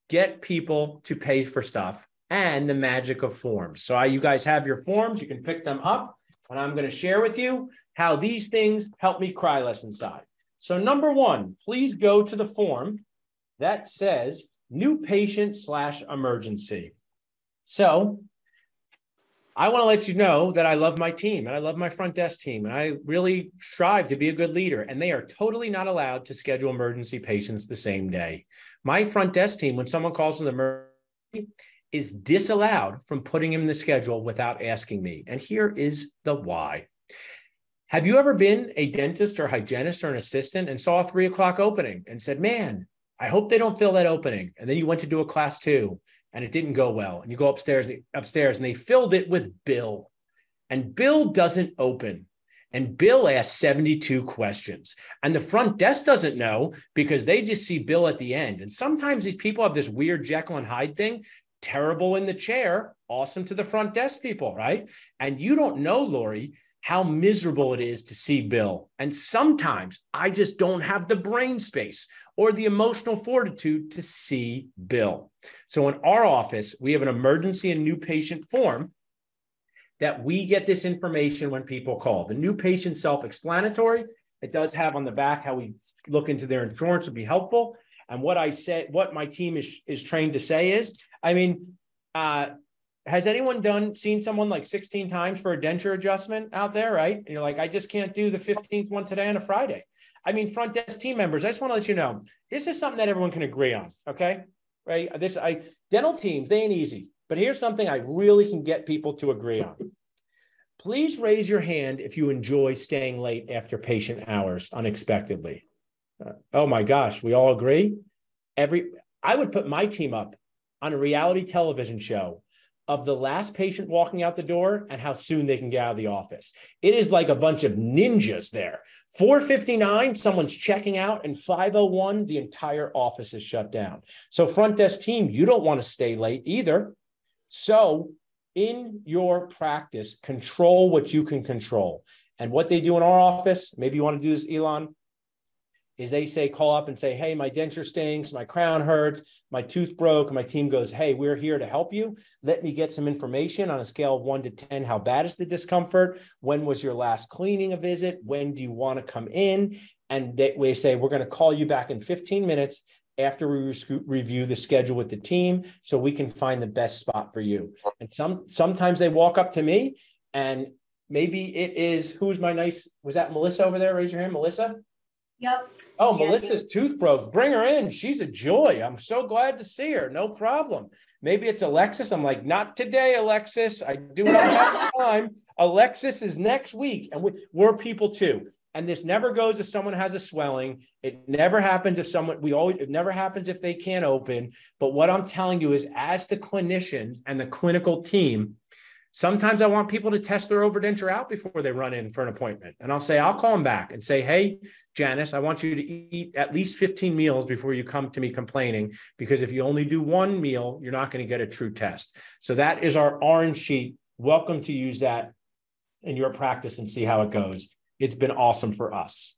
get people to pay for stuff, and the magic of forms. So you guys have your forms, you can pick them up, and I'm going to share with you how these things help me cry less inside. So number 1, please go to the form that says new patient / emergency. So I want to let you know that I love my team and I love my front desk team. And I really strive to be a good leader. And they are totally not allowed to schedule emergency patients the same day. My front desk team, when someone calls an emergency, is disallowed from putting him in the schedule without asking me. And here is the why. Have you ever been a dentist or hygienist or an assistant and saw a 3 o'clock opening and said, man, I hope they don't fill that opening. And then you went to do a class 2 and it didn't go well. And you go upstairs and they filled it with Bill. And Bill doesn't open. And Bill asks 72 questions. And the front desk doesn't know because they just see Bill at the end. And sometimes these people have this weird Jekyll and Hyde thing. Terrible in the chair, awesome to the front desk people, right? And you don't know, Lori, how miserable it is to see Bill. And sometimes I just don't have the brain space or the emotional fortitude to see Bill. So in our office, we have an emergency and new patient form that we get this information when people call. The new patient self-explanatory. It does have on the back how we look into their insurance would be helpful. And what I said, what my team is trained to say is, I mean, has anyone seen someone like 16 times for a denture adjustment out there, right? And you're like, I just can't do the 15th one today on a Friday. I mean, front desk team members, I just want to let you know, this is something that everyone can agree on, okay? Right? Dental teams, they ain't easy. But here's something I really can get people to agree on. Please raise your hand if you enjoy staying late after patient hours unexpectedly. Oh my gosh, we all agree? I would put my team up on a reality television show of the last patient walking out the door and how soon they can get out of the office. It is like a bunch of ninjas there. 4:59, someone's checking out, and 5:01, the entire office is shut down. So front desk team, you don't want to stay late either. So in your practice, control what you can control. And what they do in our office, maybe you want to do this, Elon, is they say, call up and say, hey, my denture stinks, my crown hurts, my tooth broke. And my team goes, hey, we're here to help you. Let me get some information on a scale of 1 to 10. How bad is the discomfort? When was your last cleaning a visit? When do you want to come in? And we say, we're going to call you back in 15 minutes after we review the schedule with the team so we can find the best spot for you. And sometimes they walk up to me and maybe it is, was that Melissa over there? Raise your hand, Melissa.
Yep.
Oh, yeah, Melissa's tooth broke. Bring her in. She's a joy. I'm so glad to see her. No problem. Maybe it's Alexis. I'm like, not today, Alexis. I do not have time. Alexis is next week. And we're people too. And this never goes if someone has a swelling. It never happens if it never happens if they can't open. But what I'm telling you is, as the clinicians and the clinical team, sometimes I want people to test their overdenture out before they run in for an appointment. And I'll call them back and say, hey, Janice, I want you to eat at least 15 meals before you come to me complaining, because if you only do one meal, you're not going to get a true test. So that is our orange sheet. Welcome to use that in your practice and see how it goes. It's been awesome for us.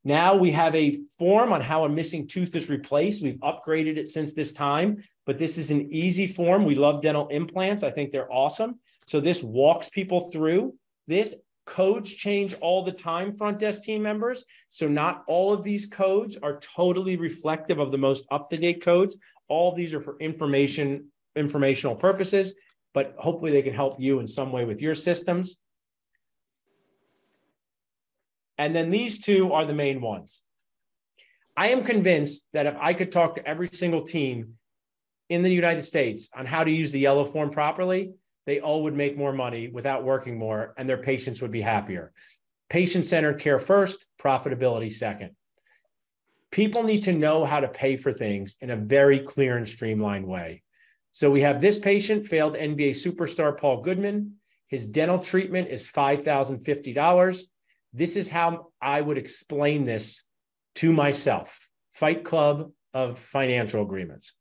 Now we have a form on how a missing tooth is replaced. We've upgraded it since this time, but this is an easy form. We love dental implants. I think they're awesome. So this walks people through this. Codes change all the time, front desk team members. So not all of these codes are totally reflective of the most up-to-date codes. All of these are for informational purposes, but hopefully they can help you in some way with your systems. And then these two are the main ones. I am convinced that if I could talk to every single team in the United States on how to use the yellow form properly, they all would make more money without working more, and their patients would be happier. Patient-centered care first, profitability second. People need to know how to pay for things in a very clear and streamlined way. So we have this patient, failed NBA superstar Paul Goodman. His dental treatment is $5,050. This is how I would explain this to myself. Fight Club of financial agreements.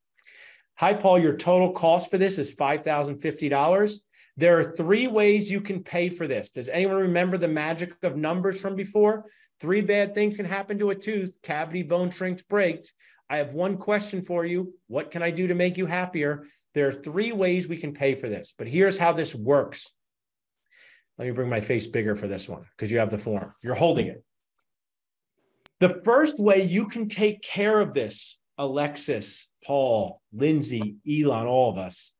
Hi, Paul, your total cost for this is $5,050. There are 3 ways you can pay for this. Does anyone remember the magic of numbers from before? 3 bad things can happen to a tooth. Cavity, bone shrinks, breaks. I have one question for you. What can I do to make you happier? There are 3 ways we can pay for this, but here's how this works. Let me bring my face bigger for this one because you have the form. You're holding it. The first way you can take care of this, Alexis, Paul, Lindsay, Elon, all of us,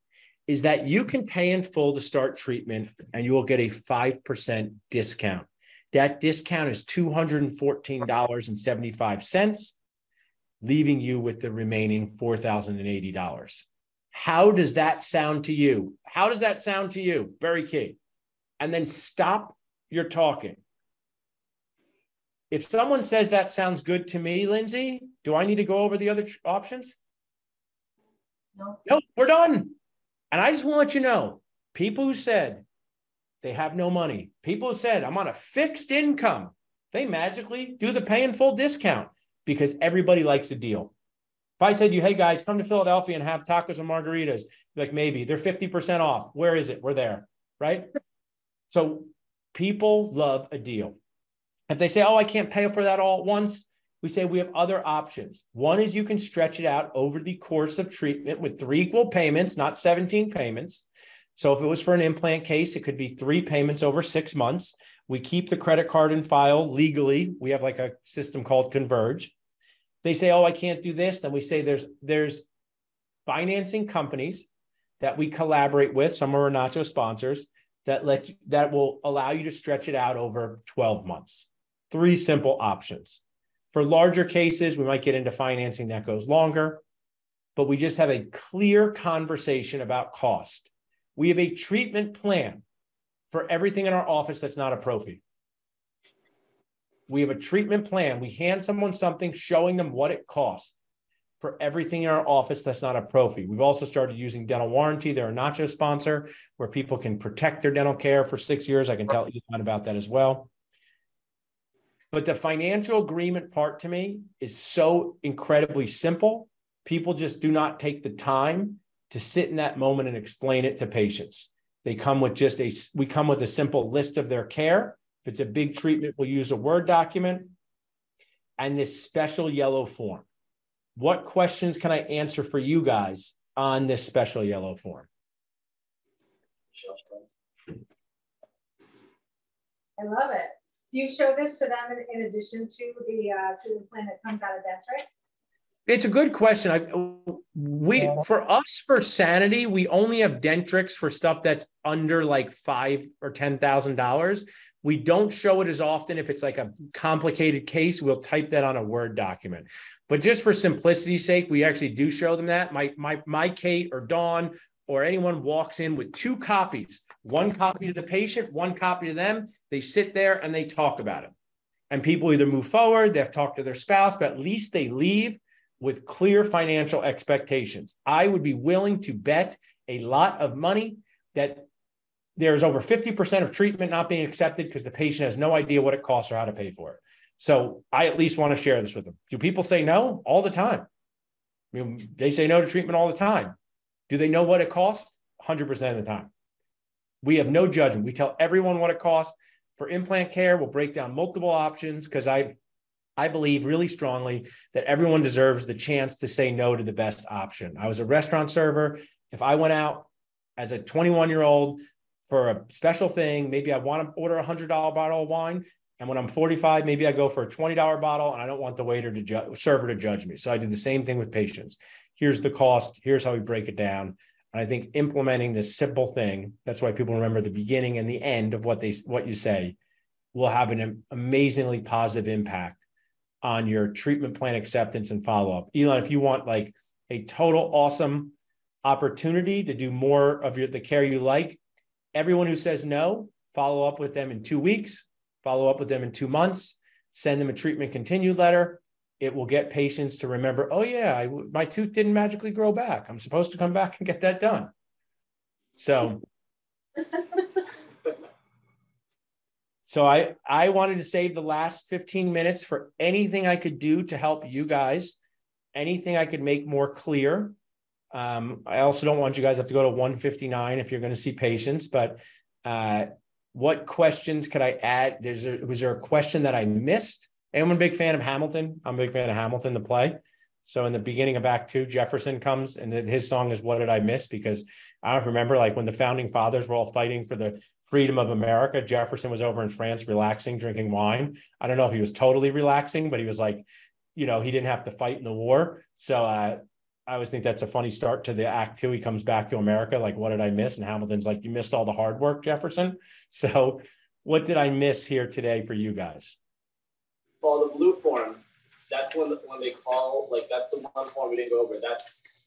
is that you can pay in full to start treatment and you will get a 5% discount. That discount is $214.75, leaving you with the remaining $4,080. How does that sound to you? How does that sound to you? Very key. And then stop your talking. If someone says that sounds good to me, Lindsay, do I need to go over the other options?
No.
Nope, we're done. And I just want to let you know, people who said they have no money, people who said I'm on a fixed income, they magically do the pay in full discount because everybody likes a deal. If I said to you, hey guys, come to Philadelphia and have tacos and margaritas, like maybe they're 50% off. Where is it? We're there, right? So people love a deal. If they say, oh, I can't pay for that all at once, we say we have other options. One is you can stretch it out over the course of treatment with 3 equal payments, not 17 payments. So if it was for an implant case, it could be 3 payments over 6 months. We keep the credit card in file legally. We have like a system called Converge. They say, oh, I can't do this. Then we say there's financing companies that we collaborate with. Some are Nacho sponsors that will allow you to stretch it out over 12 months. 3 simple options. For larger cases, we might get into financing that goes longer, but we just have a clear conversation about cost. We have a treatment plan for everything in our office that's not a pro fee. We have a treatment plan. We hand someone something showing them what it costs for everything in our office that's not a pro fee. We've also started using dental warranty. They're a Nacho sponsor where people can protect their dental care for 6 years. I can tell Elon about that as well. But the financial agreement part to me is so incredibly simple. People just do not take the time to sit in that moment and explain it to patients. They come with we come with a simple list of their care. If it's a big treatment, we'll use a Word document and this special yellow form. What questions can I answer for you guys on this special yellow form?
I love it. Do you show this to them in addition to the treatment plan that comes out of Dentrix?
It's a good question. For us, for Sanity, we only have Dentrix for stuff that's under like $5,000 or $10,000. We don't show it as often. If it's like a complicated case, we'll type that on a Word document. But just for simplicity's sake, we actually do show them that. My Kate or Dawn or anyone walks in with 2 copies, 1 copy to the patient, 1 copy to them. They sit there and they talk about it. And people either move forward, they've talked to their spouse, but at least they leave with clear financial expectations. I would be willing to bet a lot of money that there's over 50% of treatment not being accepted because the patient has no idea what it costs or how to pay for it. So I at least want to share this with them. Do people say no? All the time. I mean, they say no to treatment all the time. Do they know what it costs? 100% of the time. We have no judgment. We tell everyone what it costs. For implant care, we'll break down multiple options because I believe really strongly that everyone deserves the chance to say no to the best option. I was a restaurant server. If I went out as a 21-year-old for a special thing, maybe I want to order a $100 bottle of wine. And when I'm 45, maybe I go for a $20 bottle and I don't want the server to judge me. So I do the same thing with patients. Here's the cost. Here's how we break it down. And I think implementing this simple thing, that's why people remember the beginning and the end of what you say, will have an amazingly positive impact on your treatment plan acceptance and follow-up. Elon, if you want like a total awesome opportunity to do more of the care you like, everyone who says no, follow up with them in 2 weeks, follow up with them in 2 months, send them a treatment continued letter. It will get patients to remember, oh yeah, my tooth didn't magically grow back. I'm supposed to come back and get that done. So I wanted to save the last 15 minutes for anything I could do to help you guys, anything I could make more clear. I also don't want you guys to have to go to 159 if you're going to see patients, but what questions could I add? Was there a question that I missed? Anyone a big fan of Hamilton? I'm a big fan of Hamilton, the play. So in the beginning of Act 2, Jefferson comes and his song is What Did I Miss? Because I don't remember, like when the founding fathers were all fighting for the freedom of America, Jefferson was over in France relaxing, drinking wine. I don't know if he was totally relaxing, but he was like, he didn't have to fight in the war. So I always think that's a funny start to the act too. He comes back to America, like, what did I miss? And Hamilton's like, you missed all the hard work, Jefferson. So what did I miss here today for you guys?
Well, the blue form, that's when they call, like, that's the one form we didn't go over.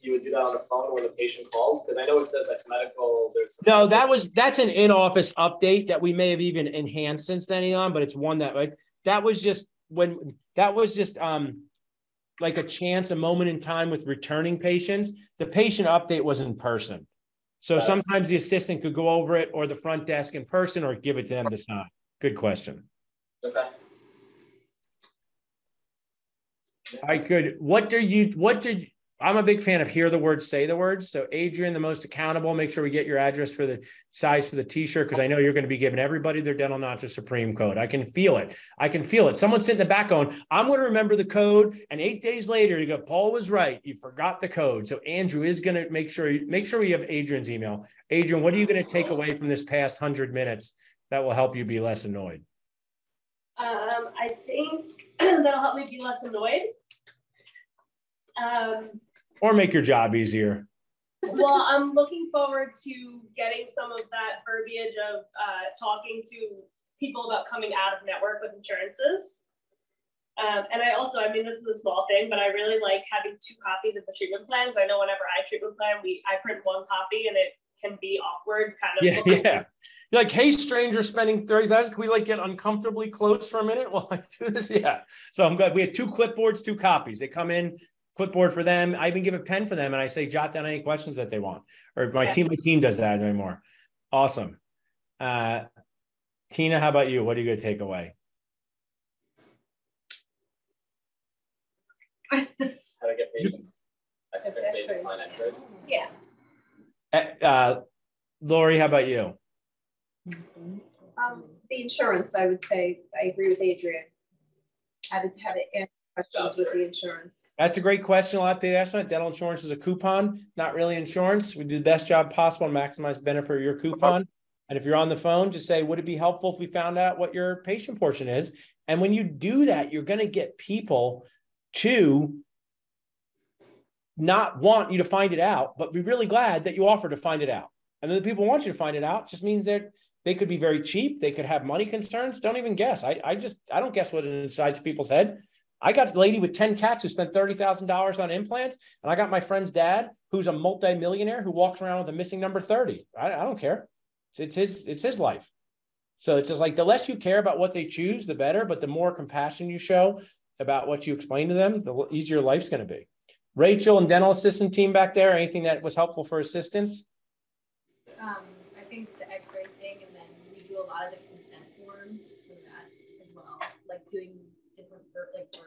You would do that on the phone when the patient calls, because I know it says that medical,
No, that's an in-office update that we may have even enhanced since then, Elon, but it's one that, like, that was just like a chance, a moment in time with returning patients. The patient update was in person. So sometimes the assistant could go over it, or the front desk in person, or give it to them to sign. Good question.
Okay.
I'm a big fan of hear the words, say the words. So Adrian, the most accountable, make sure we get your address for the size for the t-shirt, because I know you're going to be giving everybody their Dental Nacho Supreme code. I can feel it. Someone's sitting in the back going, I'm going to remember the code. And 8 days later, you go, Paul was right. You forgot the code. So Andrew is going to make sure we have Adrian's email. Adrian, what are you going to take away from this past 100 minutes that will help you be less annoyed?
I think that'll help me be less annoyed.
Or make your job easier.
Well, I'm looking forward to getting some of that verbiage of talking to people about coming out of network with insurances. And I mean, this is a small thing, but I really like having 2 copies of the treatment plans. I know whenever I treatment plan, I print 1 copy, and it can be awkward, kind of.
Yeah. You're like, hey, stranger spending 30,000. Can we like get uncomfortably close for a minute while I do this? Yeah. So I'm glad we had 2 clipboards, 2 copies. They come in, clipboard for them. I even give a pen for them, and I say, jot down any questions that they want. Or my team does that anymore. Awesome. Tina, how about you? What are you going to take away?
How to get patients.
Yeah.
Lori, how about you?
The insurance, I would say, I agree with Adrian. How to answer questions with the insurance.
That's a great question. A lot of people ask that. Dental insurance is a coupon, not really insurance. We do the best job possible to maximize the benefit of your coupon. And if you're on the phone, just say, would it be helpful if we found out what your patient portion is? And when you do that, you're going to get people to not want you to find it out, but be really glad that you offer to find it out. And then the people want you to find it out. Just means that they could be very cheap. They could have money concerns. Don't even guess. I don't guess what is inside people's head. I got a lady with 10 cats who spent $30,000 on implants. And I got my friend's dad, who's a multi-millionaire, who walks around with a missing number 30. I don't care. It's his life. So it's just like, the less you care about what they choose, the better. But the more compassion you show about what you explain to them, the easier life's going to be. Rachel and dental assistant team back there, anything that was helpful for assistants?
I think the x-ray thing, and then we do a lot of different consent forms, so that as well, like doing different verbiage.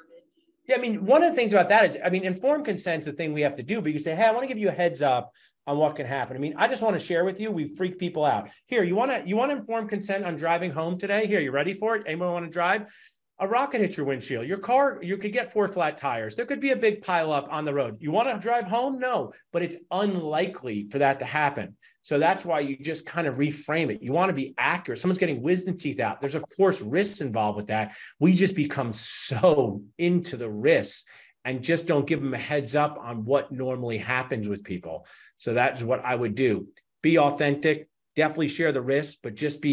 Yeah, I mean, one of the things about that is, I mean, informed consent's a thing we have to do, because say, hey, I want to give you a heads up on what can happen. I mean, I just want to share with you, we freak people out. Here, you want to inform consent on driving home today? Here, you ready for it? Anyone want to drive? A rocket hit your windshield. Your car, you could get 4 flat tires. There could be a big pile up on the road. You want to drive home? No, but it's unlikely for that to happen. So that's why you just kind of reframe it. You want to be accurate. Someone's getting wisdom teeth out. There's, of course, risks involved with that. We just become so into the risks and just don't give them a heads up on what normally happens with people. So that's what I would do. Be authentic. Definitely share the risks, but just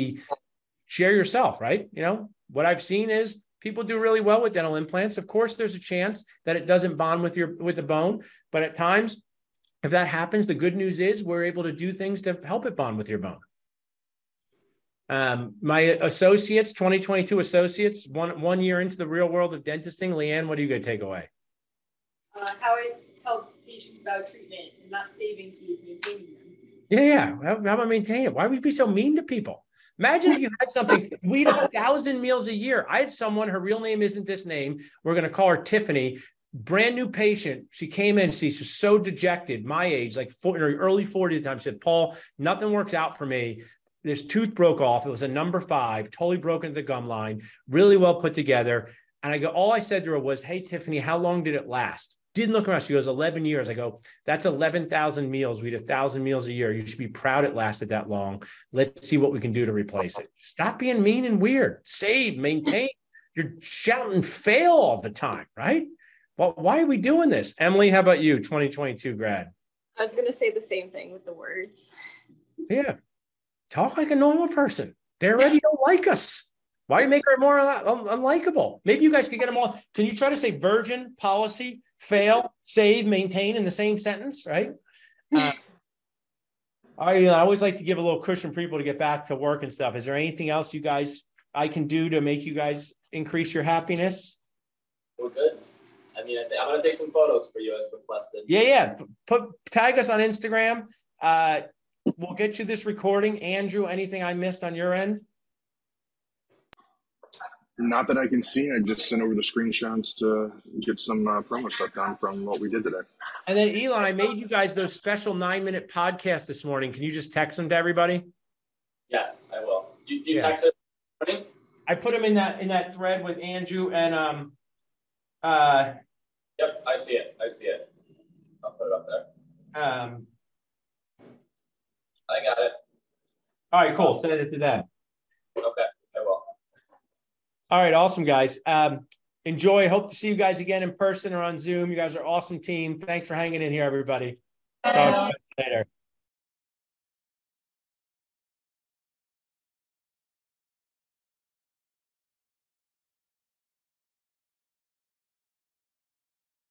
share yourself, right? You know, what I've seen is people do really well with dental implants. Of course, there's a chance that it doesn't bond with the bone, but at times, if that happens, the good news is we're able to do things to help it bond with your bone. My associates, 2022 associates, one year into the real world of dentisting. Leanne, what are you going to take away?
How I tell patients about treatment and not saving teeth, maintaining them.
Yeah. How about maintain it? Why would you be so mean to people? Imagine if you had something, we eat 1,000 meals a year. I had someone, her real name isn't this name. We're going to call her Tiffany, brand new patient. She came in, she's so dejected, my age, like in her early 40s at the time. She said, Paul, nothing works out for me. This tooth broke off. It was a number 5, totally broken at the gum line, really well put together. And all I said to her was, hey, Tiffany, how long did it last? Didn't look around. She goes, 11 years. I go, that's 11,000 meals. We eat 1,000 meals a year. You should be proud it lasted that long. Let's see what we can do to replace it. Stop being mean and weird. Save, maintain. You're shouting fail all the time, right? Well, why are we doing this? Emily, how about you, 2022 grad?
I was going to say the same thing with the words.
Yeah. Talk like a normal person. They already don't like us. Why make her more unlikable? Maybe you guys could get them all. Can you try to say virgin, policy, fail, save, maintain in the same sentence, right? I always like to give a little cushion for people to get back to work and stuff. Is there anything else you guys I can do to make you guys increase your happiness?
We're good. I mean, I'm going to take some photos for you as requested.
Yeah. Tag us on Instagram. We'll get you this recording. Andrew, anything I missed on your end?
Not that I can see. I just sent over the screenshots to get some promo stuff done from what we did today.
And then Elon, I made you guys those special 9-minute podcasts this morning. Can you just text them to everybody?
Yes, I will. You texted me?
I put them in that thread with Andrew and
Yep, I see it. I'll put it up there. I got it.
All right, cool. Send it to them.
Okay, I will.
All right, awesome, guys. Enjoy. Hope to see you guys again in person or on Zoom. You guys are an awesome team. Thanks for hanging in here, everybody. Talk to you later.